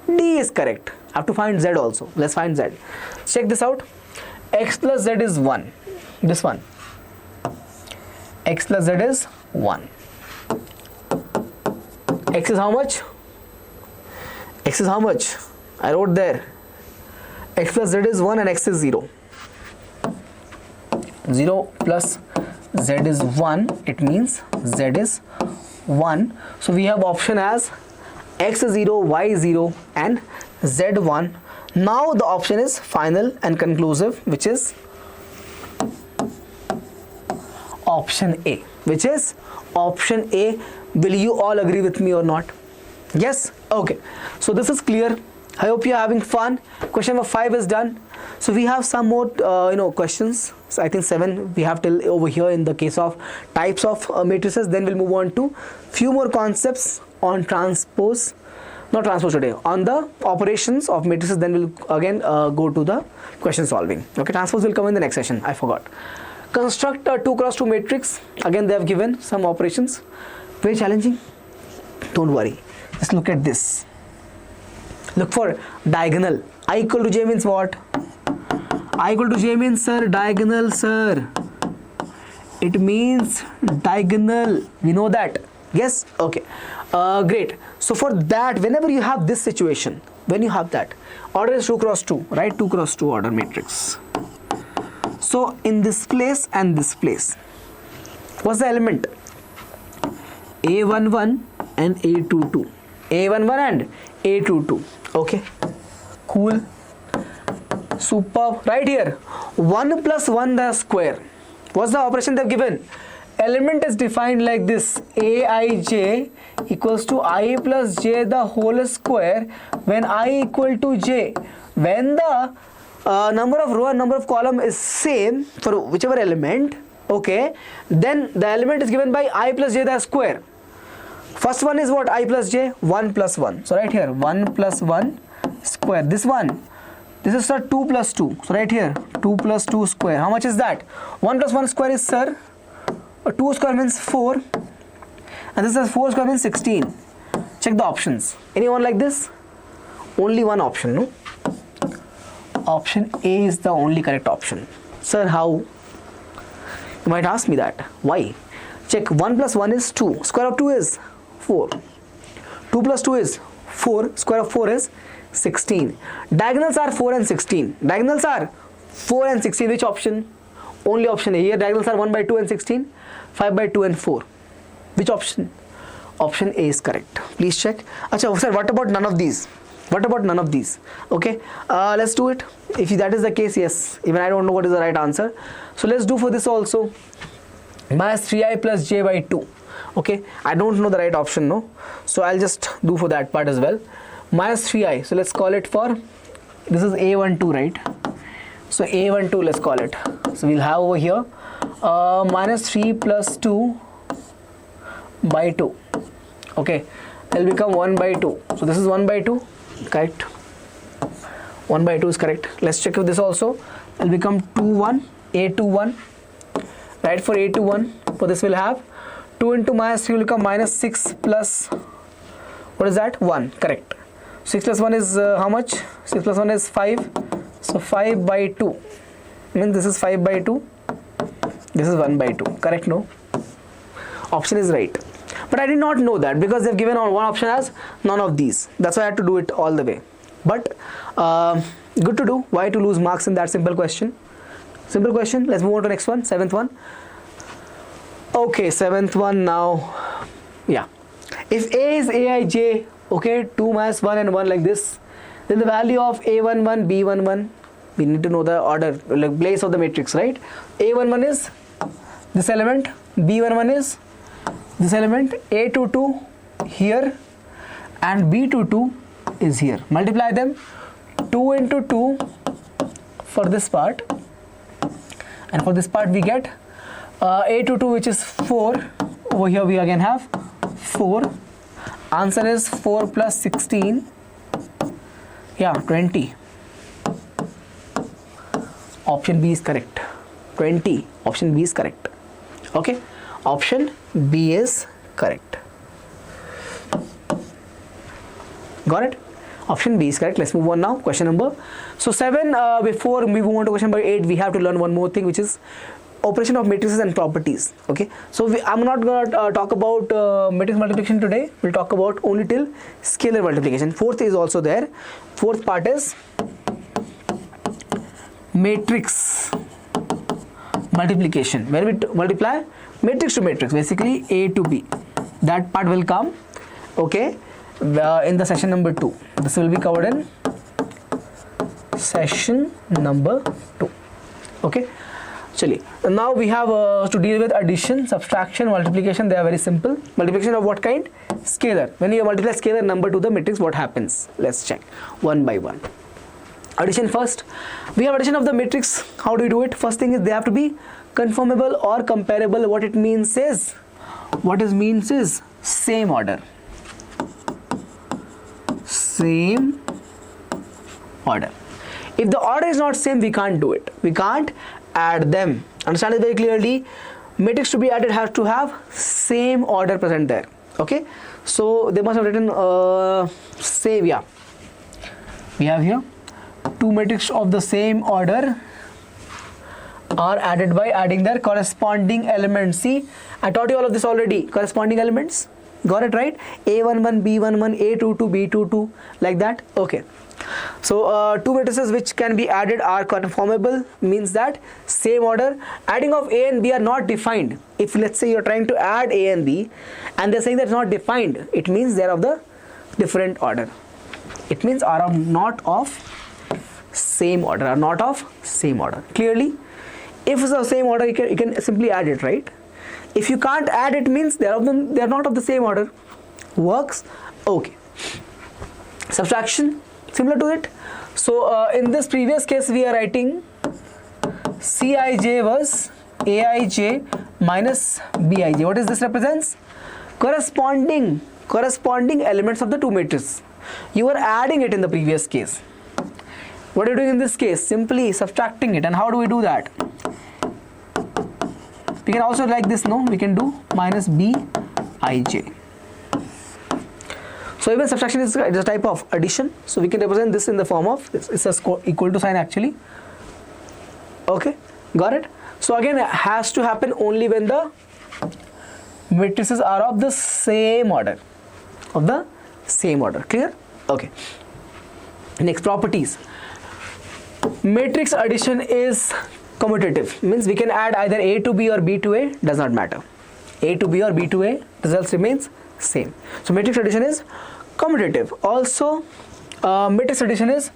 D is correct. I have to find z also. Let's find z. Check this out. X plus z is 1. This one. X plus z is 1. X is how much? X is how much? I wrote there. X plus z is 1 and x is 0. 0 plus z is 1. It means z is 1. So we have option as x 0, y 0 and z 1. Now the option is final and conclusive, which is option A. Which is option A. Will you all agree with me or not? Yes? Okay. So this is clear. I hope you are having fun. Question number 5 is done. So we have some more questions. So I think 7 we have till over here in the case of types of matrices. Then we'll move on to few more concepts on transpose. Not transpose today. On the operations of matrices. Then we'll again go to the question solving. Okay. Transpose will come in the next session. I forgot. Construct a 2 cross 2 matrix. Again they have given some operations. Very challenging. Don't worry. Just look at this. Look for diagonal. I equal to j means what? I equal to j means, sir, diagonal, sir. It means diagonal. We know that. Yes? Okay. Great. So for that, whenever you have this situation, when you have that, order is 2 cross 2, right? 2 cross 2 order matrix. So in this place and this place, what's the element? A11 and A22. A11 and A22. Okay. Cool. Super. Right here. 1 plus 1 the square. What's the operation they've given? Element is defined like this. Aij equals to I plus j the whole square when I equal to j. When the number of row and number of column is same for whichever element, okay, then the element is given by I plus j the square. First one is what? I plus j, 1 plus 1. So right here, 1 plus 1 square. This one, this is, sir, 2 plus 2. So right here, 2 plus 2 square. How much is that? 1 plus 1 square is, sir, 2 square means 4. And this is 4 square means 16. Check the options. Anyone like this? Only one option, no? Option A is the only correct option. Sir, how? You might ask me that. Why? Check. 1 plus 1 is 2. Square of 2 is 4. 2 plus 2 is 4. Square of 4 is 16. Diagonals are 4 and 16. Diagonals are 4 and 16. Which option? Only option A. Here diagonals are 1 by 2 and 16. 5 by 2 and 4. Which option? Option A is correct. Please check. Achha, sir, what about none of these? What about none of these? Okay, let's do it. If that is the case, yes. Even I don't know what is the right answer. So let's do for this also. Minus 3i plus j by 2. Okay, I don't know the right option, no. So I'll just do for that part as well. Minus 3i. So let's call it for, this is a12, right? So a12, let's call it. So we'll have over here minus 3 plus 2 by 2. Okay, it'll become 1 by 2. So this is 1 by 2. Correct. 1 by 2 is correct. Let's check with this also. It'll become 2 1, a21. Right, for a21, for this we'll have 2 into minus 3 will become minus 6 plus, what is that? 1. Correct. 6 plus 1 is how much? 6 plus 1 is 5. So 5 by 2. Means this is 5 by 2. This is 1 by 2. Correct, no? Option is right. But I did not know that because they've given one option as none of these. That's why I had to do it all the way. But good to do. Why to lose marks in that simple question? Simple question. Let's move on to next one. 7th one. Okay, 7th one now. Yeah. If A is Aij, okay, 2 minus 1 and 1 like this, then the value of A11, B11, we need to know the order, like place of the matrix, right? A11 is this element, B11 is this element, A22 here and B22 is here. Multiply them. 2 into 2 for this part, and for this part we get A22, which is 4. Over here we again have 4. Answer is 4 plus 16. Yeah, 20. Option B is correct. 20. Option B is correct. Okay. Option B is correct. Got it? Option B is correct. Let's move on now. Question number. So 7, before we move on to question number 8, we have to learn one more thing, which is operation of matrices and properties. Okay. So I'm not going to talk about matrix multiplication today. We'll talk about only till scalar multiplication. 4th is also there. 4th part is matrix multiplication, where we multiply matrix to matrix, basically A to B. That part will come, okay, in the session number 2. This will be covered in session number 2. Okay. Chali. Now we have to deal with addition, subtraction, multiplication. They are very simple. Multiplication of what kind? Scalar. When you multiply scalar number to the matrix, what happens? Let's check one by one. Addition first. We have addition of the matrix. How do we do it? First thing is they have to be conformable or comparable. What it means is, same order. Same order. If the order is not same, we can't do it. We can't add them. Understand it very clearly. Matrix to be added has to have same order present there. Okay. So they must have written same. Yeah. We have here 2 matrices of the same order are added by adding their corresponding elements. See, I taught you all of this already. Corresponding elements. Got it, right? A11, B11, A22, B22, like that. Okay. So 2 matrices which can be added are conformable, means that same order. Adding of A and B are not defined. If let's say you're trying to add A and B and they're saying that's not defined, it means they're of the different order. It means are not of same order, are not of same order. Clearly, if it's the same order, you can simply add it, right? If you can't add it, means they're not of the same order. Works? Okay. Subtraction, similar to it. So in this previous case, we are writing Cij was Aij minus Bij. What is this represents? Corresponding elements of the 2 matrices. You were adding it in the previous case. What are you doing in this case? Simply subtracting it. And how do we do that? We can also like this, no? We can do minus Bij. So even subtraction is a type of addition. So we can represent this in the form of, it's a equal to sign actually. Okay, got it? So again, it has to happen only when the matrices are of the same order. Clear? Okay. Next, properties. Matrix addition is commutative, means we can add either A to B or B to A, does not matter. A to B or B to A, results remains same. So matrix addition is commutative. Also, matrix addition is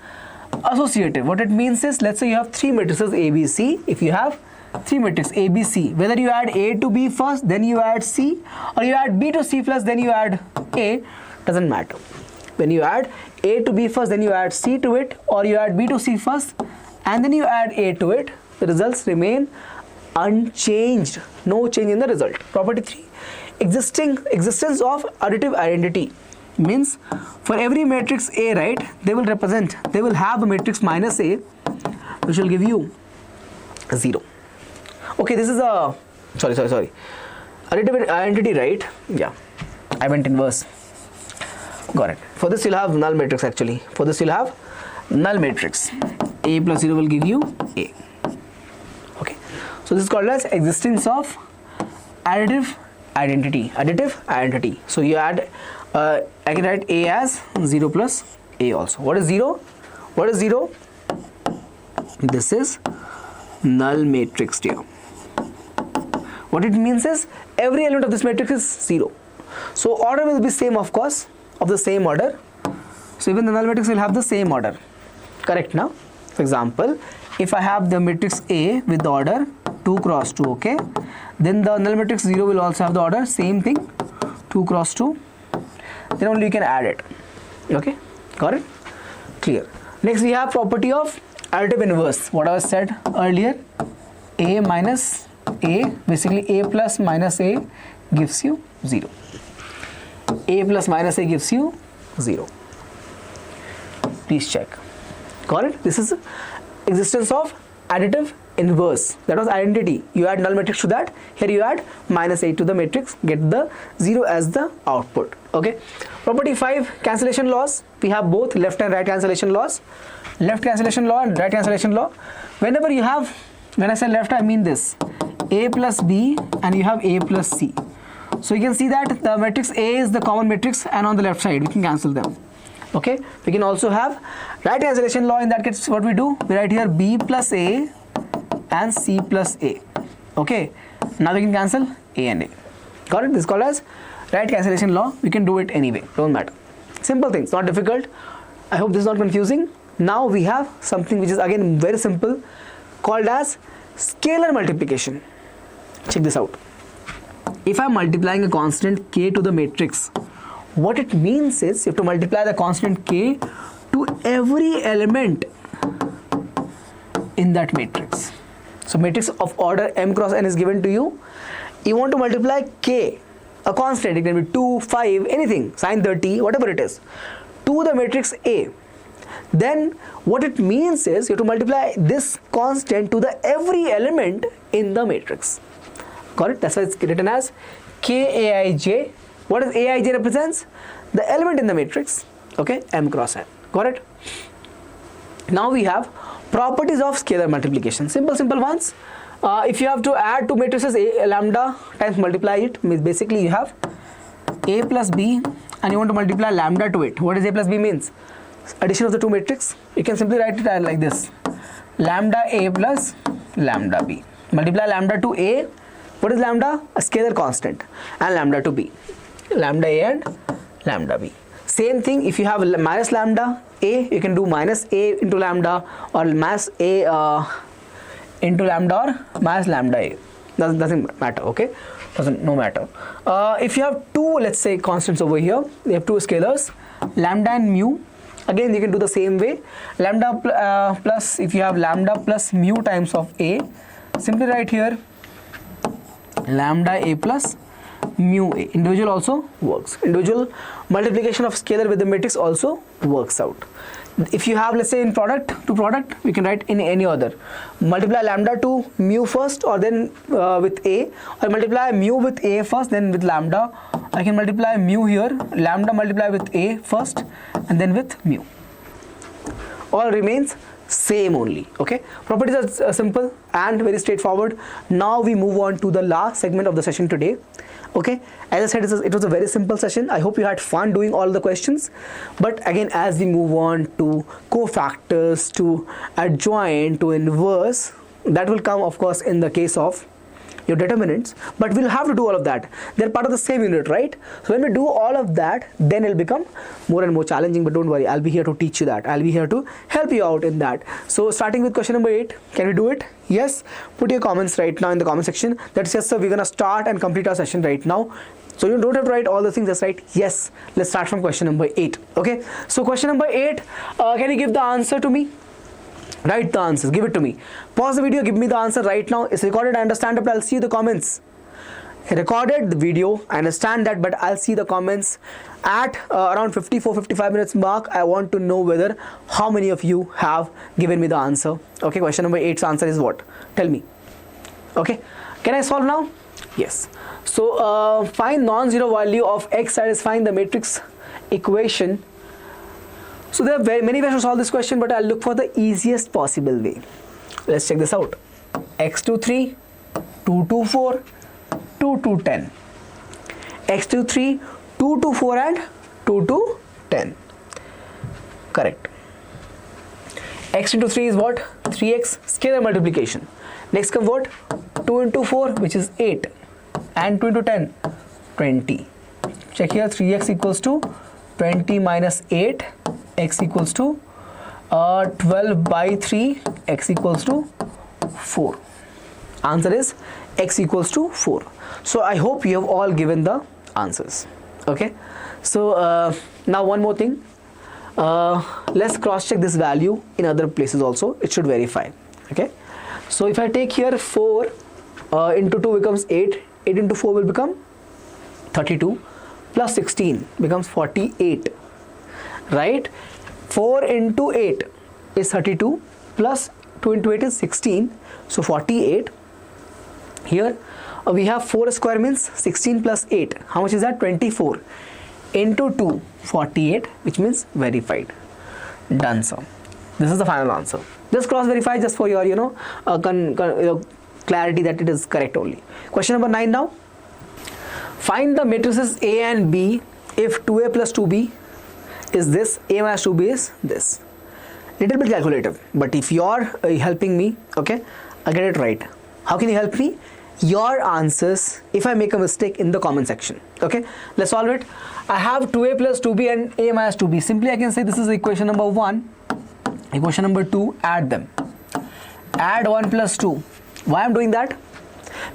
associative. What it means is, let's say you have three matrices A, B, C. If you have three matrices A, B, C, whether you add A to B first, then you add C, or you add B to C plus, then you add A, doesn't matter. When you add A to B first, then you add C to it, or you add B to C first, and then you add A to it, the results remain unchanged. No change in the result. Property 3, existence of additive identity. Means for every matrix A, right, they will have a matrix minus A, which will give you 0. Okay, this is a, sorry. Additive identity, right? Yeah, I went inverse. Got it. For this you'll have null matrix actually. For this you'll have null matrix. A plus 0 will give you A. Okay. So this is called as existence of additive identity. So you add, I can write A as 0 plus A also. What is 0? This is null matrix here. What it means is every element of this matrix is 0. So order will be same, of course, of the same order. So even the null matrix will have the same order. Correct now? For example, if I have the matrix A with the order 2 cross 2, okay, then the null matrix 0 will also have the order, same thing, 2 cross 2, then only you can add it. Okay, got it? Clear. Next we have property of additive inverse. What I was said earlier, A minus A, basically A plus minus A gives you 0. A plus minus A gives you 0. Please check. Got it? This is existence of additive inverse. That was identity. You add null matrix to that. Here you add minus A to the matrix, get the 0 as the output. Okay. Property 5, cancellation laws. We have both left and right cancellation laws. Left cancellation law and right cancellation law. Whenever you have, when I say left, I mean this. A plus B and you have A plus C. So you can see that the matrix A is the common matrix, and on the left side we can cancel them. Okay, we can also have right cancellation law. In that case, what we do, we write here B plus A and C plus A. Okay, now we can cancel A and A. Got it? This is called as right cancellation law. We can do it anyway, don't matter. Simple things, not difficult. I hope this is not confusing. Now we have something which is again very simple, called as scalar multiplication. Check this out. If I am multiplying a constant k to the matrix, what it means is you have to multiply the constant k to every element in that matrix. So matrix of order m cross n is given to you. You want to multiply k, a constant, it can be 2, 5, anything, sine 30, whatever it is, to the matrix A. Then what it means is you have to multiply this constant to the every element in the matrix. Got it? That's why it's written as Kaij. What does Aij represents? The element in the matrix. Okay, m cross n. Got it? Now we have properties of scalar multiplication. Simple ones. If you have to add two matrices A lambda times multiply it, means basically you have A plus B and you want to multiply lambda to it. What does A plus B means? Addition of the two matrix. You can simply write it like this: lambda A plus lambda B. Multiply lambda to A. What is lambda? A scalar constant. And lambda to B. Lambda A and lambda B. Same thing, if you have minus lambda A, you can do minus A into lambda, or minus A into lambda, or minus lambda A. Doesn't matter, okay? No matter. If you have two, let's say, constants over here, you have two scalars, lambda and mu. Again, you can do the same way. Lambda plus, if you have lambda plus mu times of A, simply write here lambda A plus mu A. Individual also works. Individual multiplication of scalar with the matrix also works out. If you have, let's say, in product to product, we can write in any order. Multiply lambda to mu first, or then with A, or multiply mu with A first, then with lambda, I can multiply mu here, lambda multiply with a first and then with mu. All remains same only. Okay, properties are simple and very straightforward. Now we move on to the last segment of the session today. Okay, as I said, it was a very simple session. I hope you had fun doing all the questions. But again, as we move on to cofactors, to adjoint, to inverse, that will come of course in the case of your determinants, but we'll have to do all of that. They're part of the same unit, right? So when we do all of that, then it'll become more and more challenging, but don't worry, I'll be here to teach you that. I'll be here to help you out in that. So starting with question number 8, can we do it? Yes? Put your comments right now in the comment section. That's yes sir, we're gonna start and complete our session right now. So you don't have to write all the things, just write yes. Let's start from question number 8. Okay, so question number 8, can you give the answer to me? Write the answers, give it to me. Pause the video, give me the answer right now. It's recorded, I understand that, but I'll see the comments. I recorded the video, I understand that, but I'll see the comments at around 54-55 minutes mark. I want to know whether how many of you have given me the answer. Okay, question number 8's answer is what? Tell me. Okay, can I solve now? Yes. So find non-zero value of x satisfying the matrix equation. So there are very many ways to solve this question, but I'll look for the easiest possible way. Let's check this out. X to 3, 2 to 4, 2 to 10. X to 3, 2 to 4 and 2 to 10. Correct. X into 3 is what? 3x, scalar multiplication. Next comes what? 2 into 4, which is 8. And 2 into 10, 20. Check here, 3x equals to 20 minus 8. X equals to 12 by 3, x equals to 4. Answer is x equals to 4. So I hope you have all given the answers. Okay, so now one more thing, let's cross check this value in other places also. It should verify. Okay, so if I take here 4 into 2 becomes 8, 8 into 4 will become 32, plus 16 becomes 48. Right? 4 into 8 is 32, plus 2 into 8 is 16, so 48. Here we have 4 square means 16 plus 8. How much is that? 24 into 2, 48, which means verified. Done, sir. This is the final answer. Just cross verify just for your clarity that it is correct only. Question number 9 now. Find the matrices A and B if 2A plus 2B is this, A minus 2B is this. Little bit calculative, but if you are helping me, okay, I'll get it right. How can you help me? Your answers, if I make a mistake, in the comment section. Okay, let's solve it. I have 2A plus 2B and A minus 2B. Simply I can say this is equation number 1, equation number 2, add them. Add 1 plus 2. Why I'm doing that?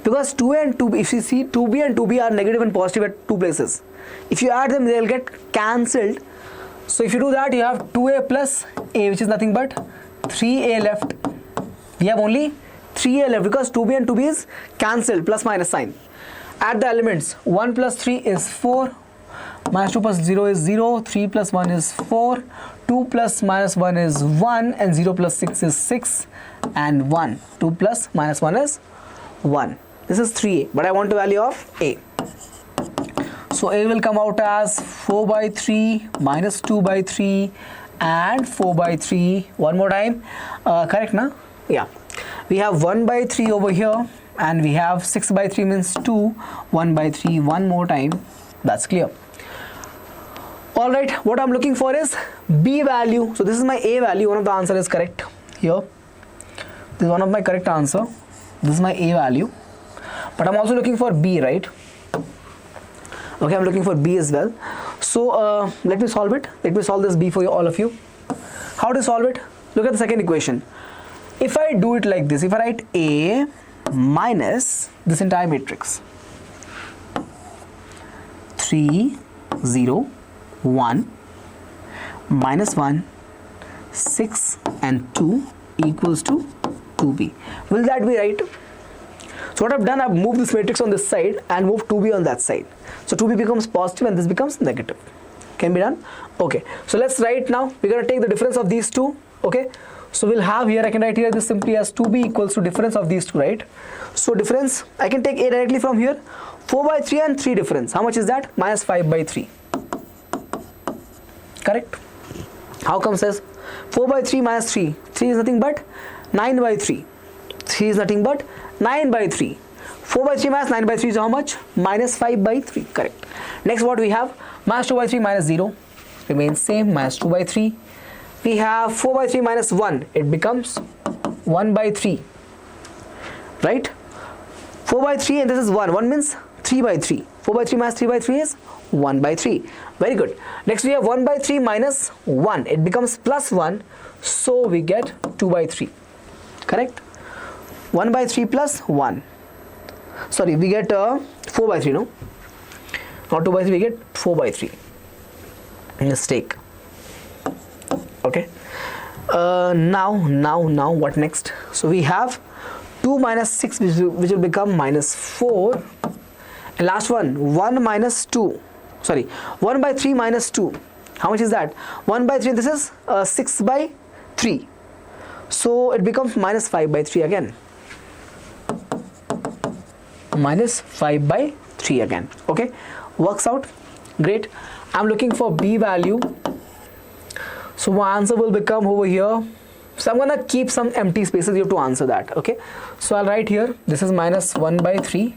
Because 2A and 2B, if you see 2B and 2B are negative and positive at two places. If you add them, they'll get cancelled. So if you do that, you have 2A plus A, which is nothing but 3A left. We have only 3A left because 2B and 2B is cancelled, plus minus sign. Add the elements. 1 plus 3 is 4, minus 2 plus 0 is 0, 3 plus 1 is 4, 2 plus minus 1 is 1, and 0 plus 6 is 6, and 1. 2 plus minus 1 is 1. This is 3A, but I want the value of A. So A will come out as 4 by 3 minus 2 by 3 and 4 by 3. One more time. Correct, na? Yeah. We have 1 by 3 over here and we have 6 by 3 means 2. 1 by 3 one more time. That's clear. Alright, what I'm looking for is B value. So this is my A value. One of the answer is correct here. This is one of my correct answer. This is my A value. But I'm also looking for B, right? Okay, I'm looking for B as well. So let me solve it. Let me solve this B for you, all of you. How to solve it? Look at the second equation. If I do it like this, if I write A minus this entire matrix, 3, 0, 1, minus 1, 6 and 2 equals to 2B. Will that be right? So what I've done, I've moved this matrix on this side and moved 2B on that side. So 2B becomes positive and this becomes negative. Can be done? Okay. So let's write now. We're going to take the difference of these two. Okay. So we'll have here, I can write here this simply as 2B equals to difference of these two, right? So difference, I can take A directly from here. 4 by 3 and 3 difference. How much is that? Minus 5 by 3. Correct? How come says 4 by 3 minus 3? 3 is nothing but 9 by 3. 3 is nothing but 9 by 3. 4 by 3 minus 9 by 3 is how much? Minus 5 by 3. Correct. Next what we have? Minus 2 by 3 minus 0. Remains same. Minus 2 by 3. We have 4 by 3 minus 1. It becomes 1 by 3. Right? 4 by 3 and this is 1. 1 means 3 by 3. 4 by 3 minus 3 by 3 is 1 by 3. Very good. Next we have 1 by 3 minus 1. It becomes plus 1. So we get 2 by 3. Correct? 1 by 3 plus 1. Sorry, we get 4 by 3, no? Not 2 by 3, we get 4 by 3. Mistake. Okay. Now what next? So we have 2 minus 6 which will become minus 4. And last one, 1 minus 2. Sorry, 1 by 3 minus 2. How much is that? 1 by 3, this is 6 by 3. So it becomes minus 5 by 3 again. Minus 5 by 3 again. Okay, works out. Great. I'm looking for B value. So my answer will become over here. So I'm gonna keep some empty spaces. You have to answer that. Okay, so I'll write here, this is minus 1 by 3.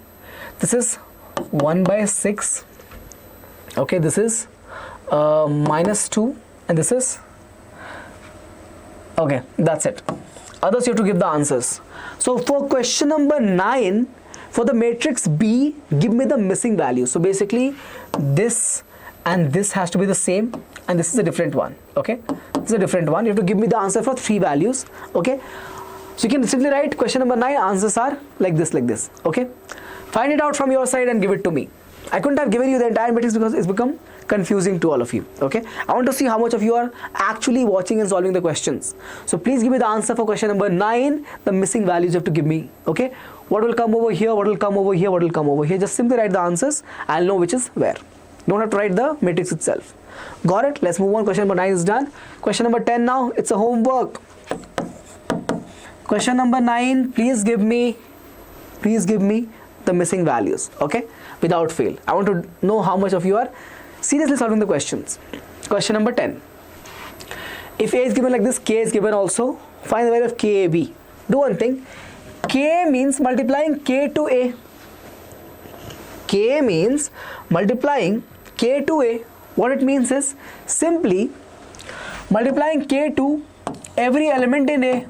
This is 1 by 6. Okay, this is minus 2 and this is, okay, that's it. Others you have to give the answers. So for question number 9, for the matrix B, give me the missing value. So basically this and this has to be the same and this is a different one. Okay, this is a different one. You have to give me the answer for 3 values. Okay, so you can simply write question number 9, answers are like this, like this. Okay, find it out from your side and give it to me. I couldn't have given you the entire matrix because it's become confusing to all of you. Okay, I want to see how much of you are actually watching and solving the questions. So please give me the answer for question number 9. The missing values you have to give me. Okay, what will come over here, what will come over here, what will come over here. Just simply write the answers. I'll know which is where. Don't have to write the matrix itself. Got it? Let's move on. Question number 9 is done. Question number 10 now. It's a homework. Question number 9. Please give me the missing values. Okay, without fail. I want to know how much of you are seriously solving the questions. Question number 10. If A is given like this, K is given also. Find the value of KAB. Do one thing. K means multiplying K to A. K means multiplying K to A. What it means is simply multiplying K to every element in A.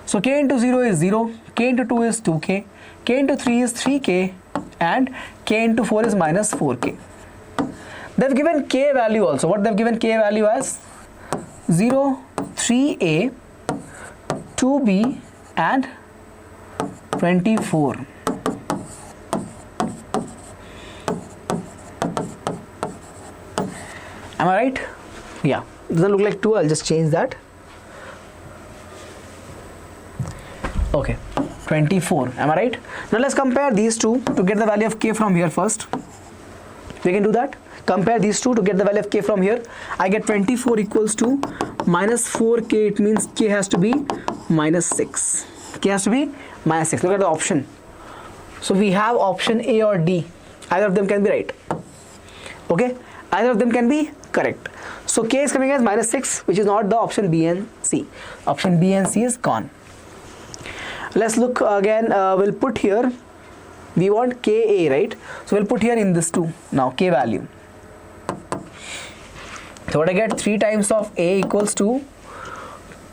So K into 0 is 0, K into 2 is 2K, K into 3 is 3K, and K into 4 is minus 4K. They've given K value also. What they've given K value as? 0, 3A, 2B, and 24. Am I right? Yeah. Doesn't look like 2. I'll just change that. Okay. 24. Am I right? Now let's compare these two to get the value of K from here first. We can do that. Compare these two to get the value of K from here. I get 24 equals to minus 4K. It means K has to be minus 6. K has to be minus 6. Look at the option. So we have option A or D. Either of them can be right. Okay. Either of them can be correct. So K is coming as minus 6, which is not the option B and C. Option B and C is gone. Let's look again. We'll put here, we want KA, right? So we'll put here in this 2 now, K value. So what I get, 3 times of A equals to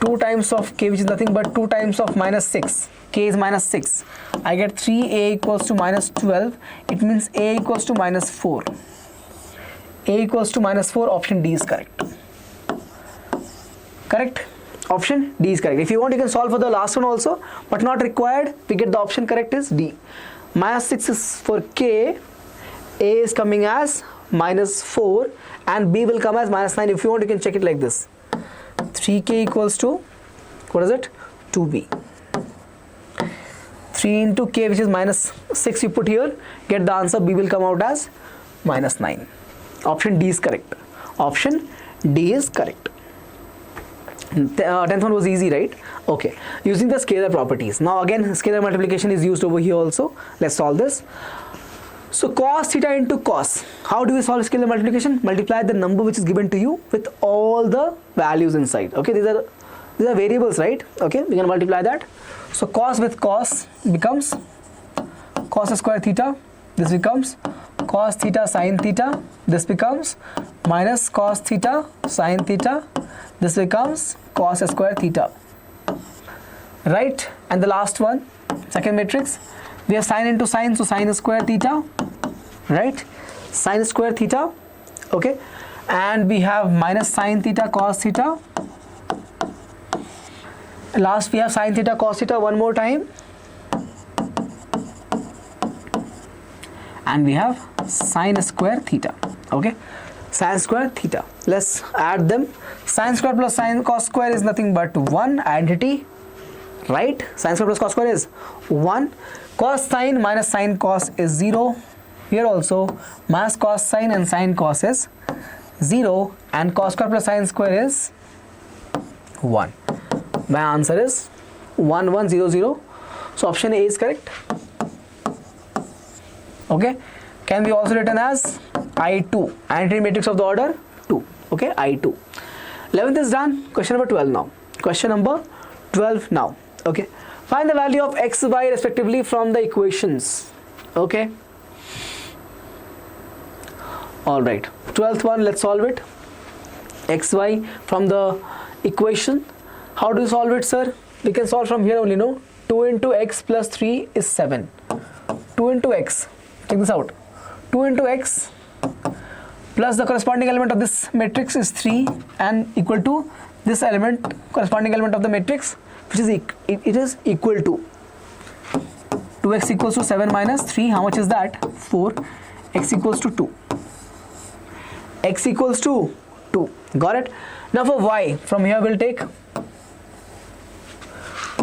2 times of K, which is nothing but 2 times of minus 6. K is minus 6. I get 3A equals to minus 12. It means A equals to minus 4. A equals to minus 4. Option D is correct. Correct? Option D is correct. If you want, you can solve for the last one also, but not required. We get the option correct is D. Minus 6 is for K. A is coming as minus 4 and B will come as minus 9. If you want, you can check it like this. 3K equals to, what is it? 2B. 3 into K, which is minus 6, you put here, get the answer. B will come out as minus 9. Option D is correct. Option D is correct. 10th one was easy, right? Okay. Using the scalar properties. Now again, scalar multiplication is used over here also. Let's solve this. So cos theta into cos. How do we solve scalar multiplication? Multiply the number which is given to you with all the values inside. Okay, these are variables, right? Okay, we can multiply that. So cos with cos becomes cos square theta. This becomes cos theta sin theta. This becomes minus cos theta sin theta. This becomes cos square theta. Right? And the last one, second matrix, we have sin into sin, so sin square theta. Right? Sin square theta. Okay? And we have minus sin theta cos theta. Last we have sin theta cos theta one more time. And we have sin square theta. Okay, sin square theta. Let's add them. Sin square plus sin cos square is nothing but one identity, right? Sin square plus cos square is 1. Cos sin minus sin cos is 0. Here also minus cos sin and sin cos is 0, and cos square plus sin square is 1. My answer is 1 1 0 0. So option A is correct. Okay, can be also written as I2, identity matrix of the order 2. Okay, I2. 11th is done. Question number 12 now. Question number 12 now. Okay, find the value of x, y respectively from the equations. Okay, all right. 12th one, let's solve it. X, y from the equation. How do you solve it, sir? We can solve from here only, no? 2 into x plus 3 is 7. 2 into x. Check this out. 2 into x plus the corresponding element of this matrix is 3 and equal to this element, corresponding element of the matrix, which is it is equal to 2x equals to 7 minus 3. How much is that? 4. X equals to 2. X equals to 2. Got it? Now for y, from here we'll take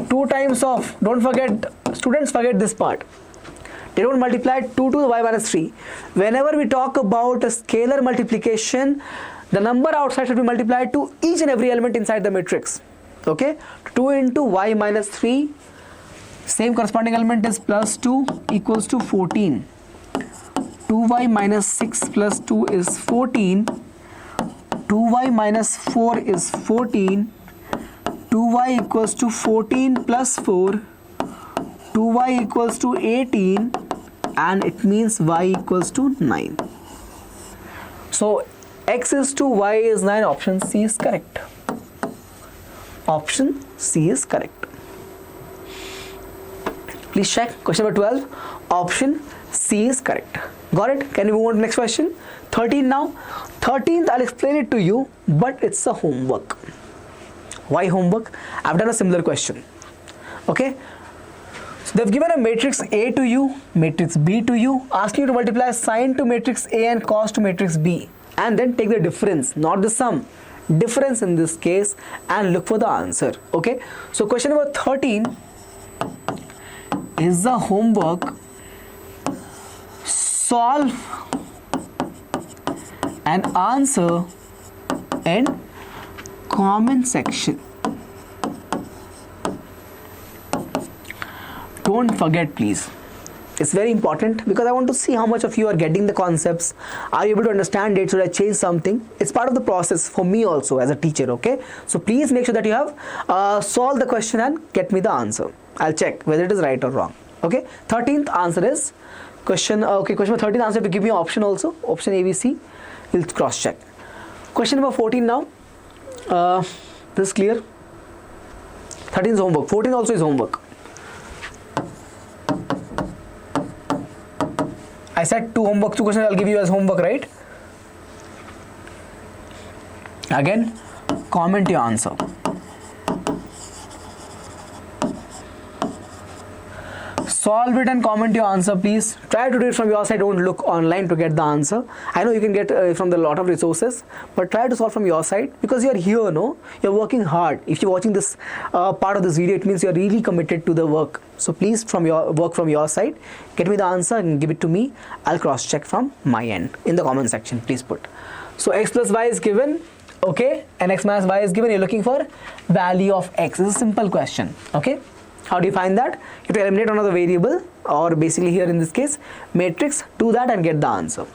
2 times of, don't forget, students forget this part. They don't multiply 2 to the y minus 3. Whenever we talk about a scalar multiplication, the number outside should be multiplied to each and every element inside the matrix. Okay, 2 into y minus 3, same corresponding element is plus 2 equals to 14. 2y minus 6 plus 2 is 14. 2y minus 4 is 14. 2y equals to 14 plus 4. 2y equals to 18, and it means y equals to 9. So x is to y is 9. Option C is correct. Option C is correct. Please check. Question number 12. Option C is correct. Got it? Can we move on to the next question? 13 now. 13th, I'll explain it to you, but it's a homework. Why homework? I've done a similar question. Okay? So they've given a matrix A to you, matrix B to you, asking you to multiply sine to matrix A and cos to matrix B, and then take the difference, not the sum, difference in this case, and look for the answer. Okay, so question number 13 is the homework. Solve and answer in comment section. Don't forget, please. It's very important because I want to see how much of you are getting the concepts. Are you able to understand it? Should I change something? It's part of the process for me also as a teacher. Okay, so please make sure that you have solved the question and get me the answer. I'll check whether it is right or wrong. Okay, 13th answer is question. Okay, question number 13 answer to give me option also. Option A, B, C. We'll cross check. Question number 14 now. This is clear. 13 is homework. 14 also is homework. I said 2 homework, 2 questions I'll give you as homework, right? Again, comment your answer. Solve it and comment your answer, please. Try to do it from your side. Don't look online to get the answer. I know you can get from the lot of resources, but try to solve from your side because you're here, no? You're working hard. If you're watching this part of this video, it means you're really committed to the work. So please, from your side, get me the answer and give it to me. I'll cross check from my end in the comment section. Please put. So x plus y is given, okay, and x minus y is given. You're looking for value of x. This is a simple question, okay? How do you find that? You have to eliminate another variable, or basically here in this case matrix. Do that and get the answer.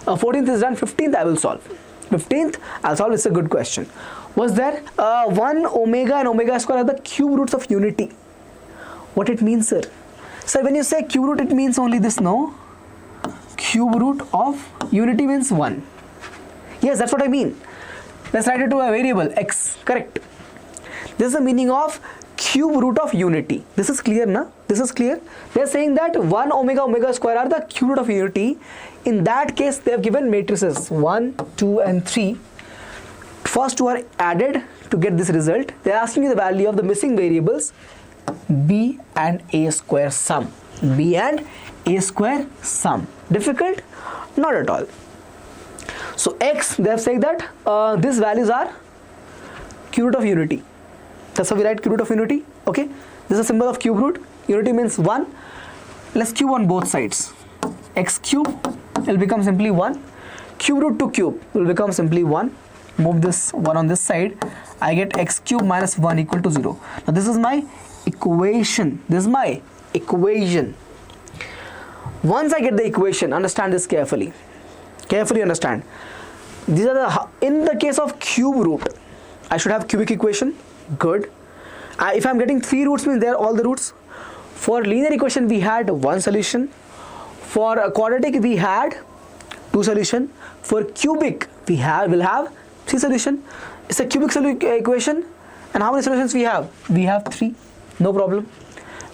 14th is done. 15th I will solve. 15th I'll solve. It's a good question. Was there 1 omega and omega square are the cube roots of unity? What it means, sir? Sir, when you say cube root, it means only this, no? Cube root of unity means 1. Yes, that's what I mean. Let's write it to a variable x. Correct. This is the meaning of cube root of unity. This is clear, na? This is clear. They are saying that 1 omega omega square are the cube root of unity. In that case, they have given matrices 1, 2 and 3. First two are added to get this result. They are asking you the value of the missing variables b and a square sum. B and a square sum. Difficult? Not at all. So x, they have said that these values are cube root of unity. That's how we write cube root of unity. Okay, this is a symbol of cube root. Unity means 1. Let's cube on both sides. X cube will become simply 1. Cube root to cube will become simply 1. Move this 1 on this side. I get x cube minus 1 equal to 0. Now this is my equation. This is my equation. Once I get the equation, understand this carefully. Carefully understand. These are the, in the case of cube root, I should have cubic equation. Good. If I'm getting 3 roots, means they are all the roots. For linear equation, we had 1 solution. For a quadratic, we had 2 solution. For cubic, will have 3 solution. It's a cubic equation. And how many solutions we have? We have 3. No problem.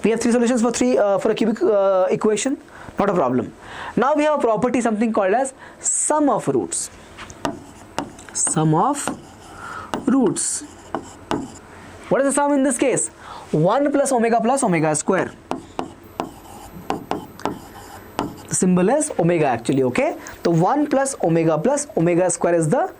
We have 3 solutions for a cubic equation. Not a problem. Now we have a property, something called as sum of roots. Sum of roots. What is the sum in this case? 1 plus omega square. The symbol is omega actually, okay? So 1 plus omega square is the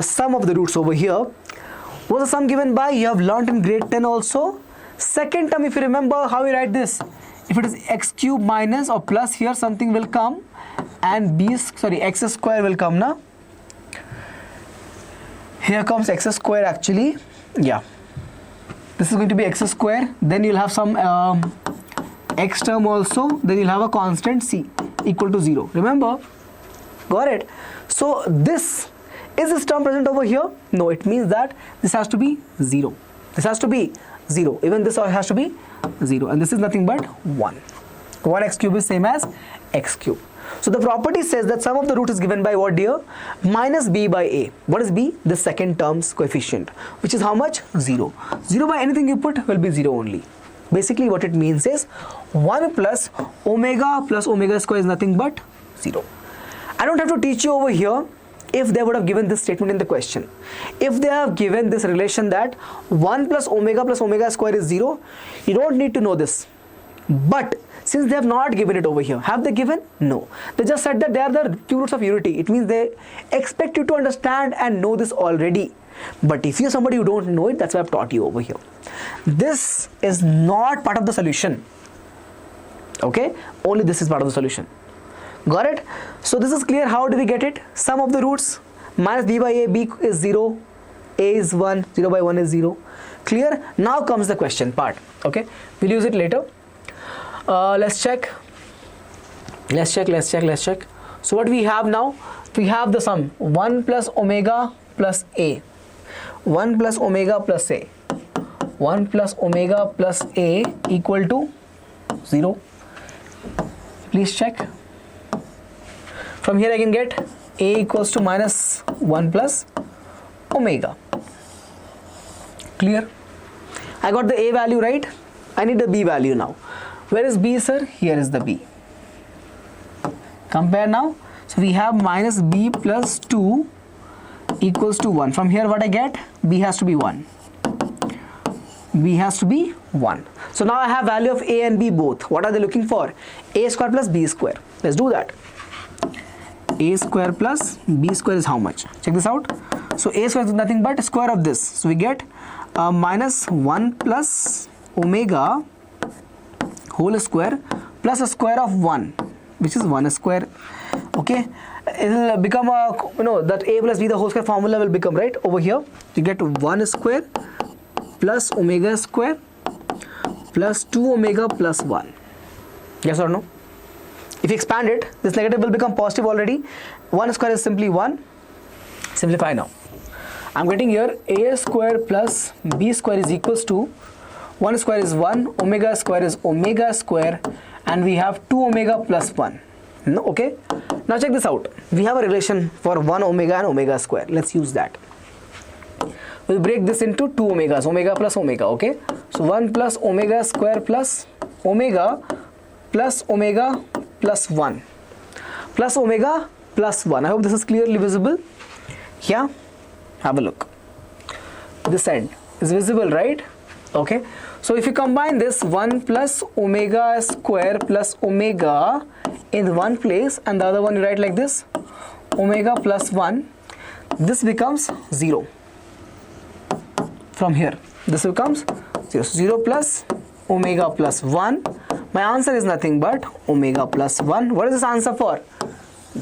sum of the roots over here. What was the sum given by? You have learnt in grade 10 also. Second term, if you remember how we write this, if it is x cube minus or plus, here something will come and x square will come now. Here comes x square actually. Yeah. This is going to be x square. Then you'll have some x term also. Then you'll have a constant c equal to 0. Remember? Got it? So is this term present over here? No, it means that this has to be 0. This has to be 0. Even this has to be 0. And this is nothing but 1. 1x cube is same as x cube. So the property says that sum of the root is given by what, dear? Minus b by a. What is b? The second term's coefficient, which is how much? 0. 0 by anything you put will be 0 only. Basically what it means is 1 plus omega square is nothing but 0. I don't have to teach you over here if they would have given this statement in the question. If they have given this relation that 1 plus omega square is 0, you don't need to know this. But since they have not given it over here, have they given? No. They just said that they are the cube roots of unity. It means they expect you to understand and know this already. But if you're somebody who don't know it, that's why I've taught you over here. This is not part of the solution. Okay? Only this is part of the solution. Got it? So this is clear. How do we get it? Sum of the roots minus b by a. B is 0. A is 1. 0 by 1 is 0. Clear? Now comes the question part. Okay? We'll use it later. Let's check. So what we have now? We have the sum 1 plus omega plus a. 1 plus omega plus a. 1 plus omega plus a equal to 0. Please check. From here I can get a equals to minus 1 plus omega. Clear? I got the a value right. I need the b value now. Where is b, sir? Here is the b. Compare now. So we have minus b plus 2 equals to 1. From here what I get? B has to be 1. B has to be 1. So now I have value of a and b both. What are they looking for? A square plus b square. Let's do that. A square plus b square is how much? Check this out. So a square is nothing but square of this. So we get minus 1 plus omega whole square plus a square of 1, which is 1 square. Okay, it will become a, that a plus b the whole square formula will become, right, over here. You get 1 square plus omega square plus 2 omega plus 1. Yes or no? If you expand it, this negative will become positive already. 1 square is simply 1. Simplify now. I'm getting here a square plus b square is equals to 1 square is 1, omega square is omega square, and we have 2 omega plus 1. No, okay? Now check this out. We have a relation for 1 omega and omega square. Let's use that. We'll break this into 2 omegas, omega plus omega, okay? So 1 plus omega square plus omega plus 1 plus omega plus 1. I hope this is clearly visible. Yeah, have a look. This end is visible, right? Okay, so if you combine this 1 plus omega square plus omega in one place and the other one you write like this, omega plus 1, this becomes 0. From here, this becomes 0. 0 plus omega plus 1. My answer is nothing but omega plus 1. What is this answer for?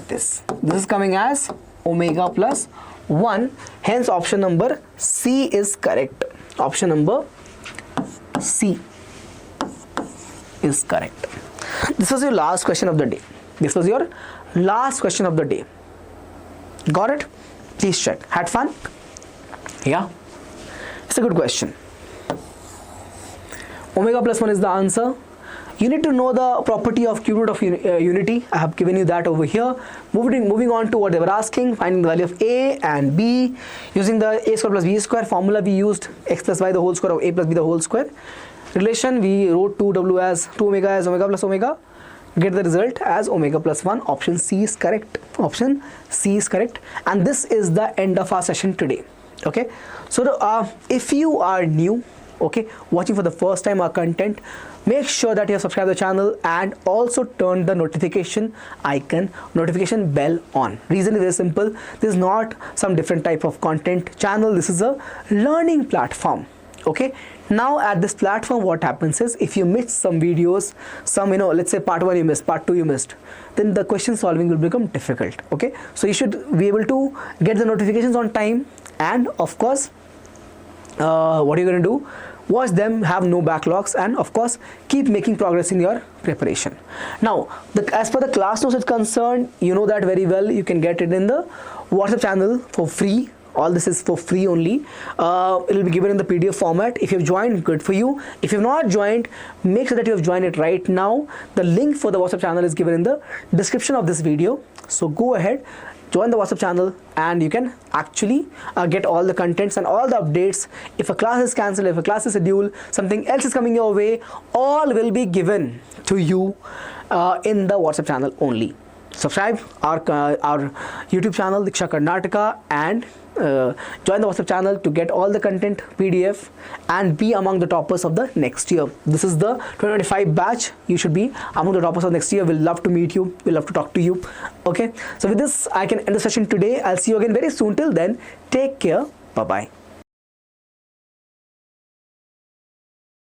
This is coming as omega plus 1. Hence option number C is correct. Option number C is correct. This was your last question of the day. This was your last question of the day. Got it? Please check. Had fun? Yeah? It's a good question. Omega plus 1 is the answer. You need to know the property of cube root of unity. I have given you that over here. Moving on to what they were asking, finding the value of a and b. Using the a square plus b square formula, we used x plus y the whole square of a plus b the whole square. Relation, we wrote 2w as 2 omega as omega plus omega. Get the result as omega plus 1. Option C is correct. Option C is correct. And this is the end of our session today. Okay. So if you are new, okay, watching for the first time our content, make sure that you have subscribed the channel and also turn the notification icon, notification bell on. Reason is very simple. This is not some different type of content channel. This is a learning platform. Okay. Now at this platform, what happens is, if you miss some videos, let's say part 1 you missed, part 2 you missed, then the question solving will become difficult. Okay. So you should be able to get the notifications on time, and of course, what you're going to do, watch them, have no backlogs, and of course keep making progress in your preparation. Now as per the class notes is concerned, you know that very well. You can get it in the WhatsApp channel for free. All this is for free only. It will be given in the PDF format. If you've joined, good for you. If you've not joined, make sure that you have joined it right now. The link for the WhatsApp channel is given in the description of this video. So go ahead, join the WhatsApp channel, and you can actually get all the contents and all the updates. If a class is cancelled, if a class is scheduled, something else is coming your way, all will be given to you in the WhatsApp channel only. Subscribe our YouTube channel Diksha Karnataka, and join the WhatsApp channel to get all the content PDF and be among the toppers of the next year. This is the 2025 batch. You should be among the toppers of next year. We'll love to meet you. We'll love to talk to you. Okay. So with this, I can end the session today. I'll see you again very soon. Till then, take care. Bye-bye.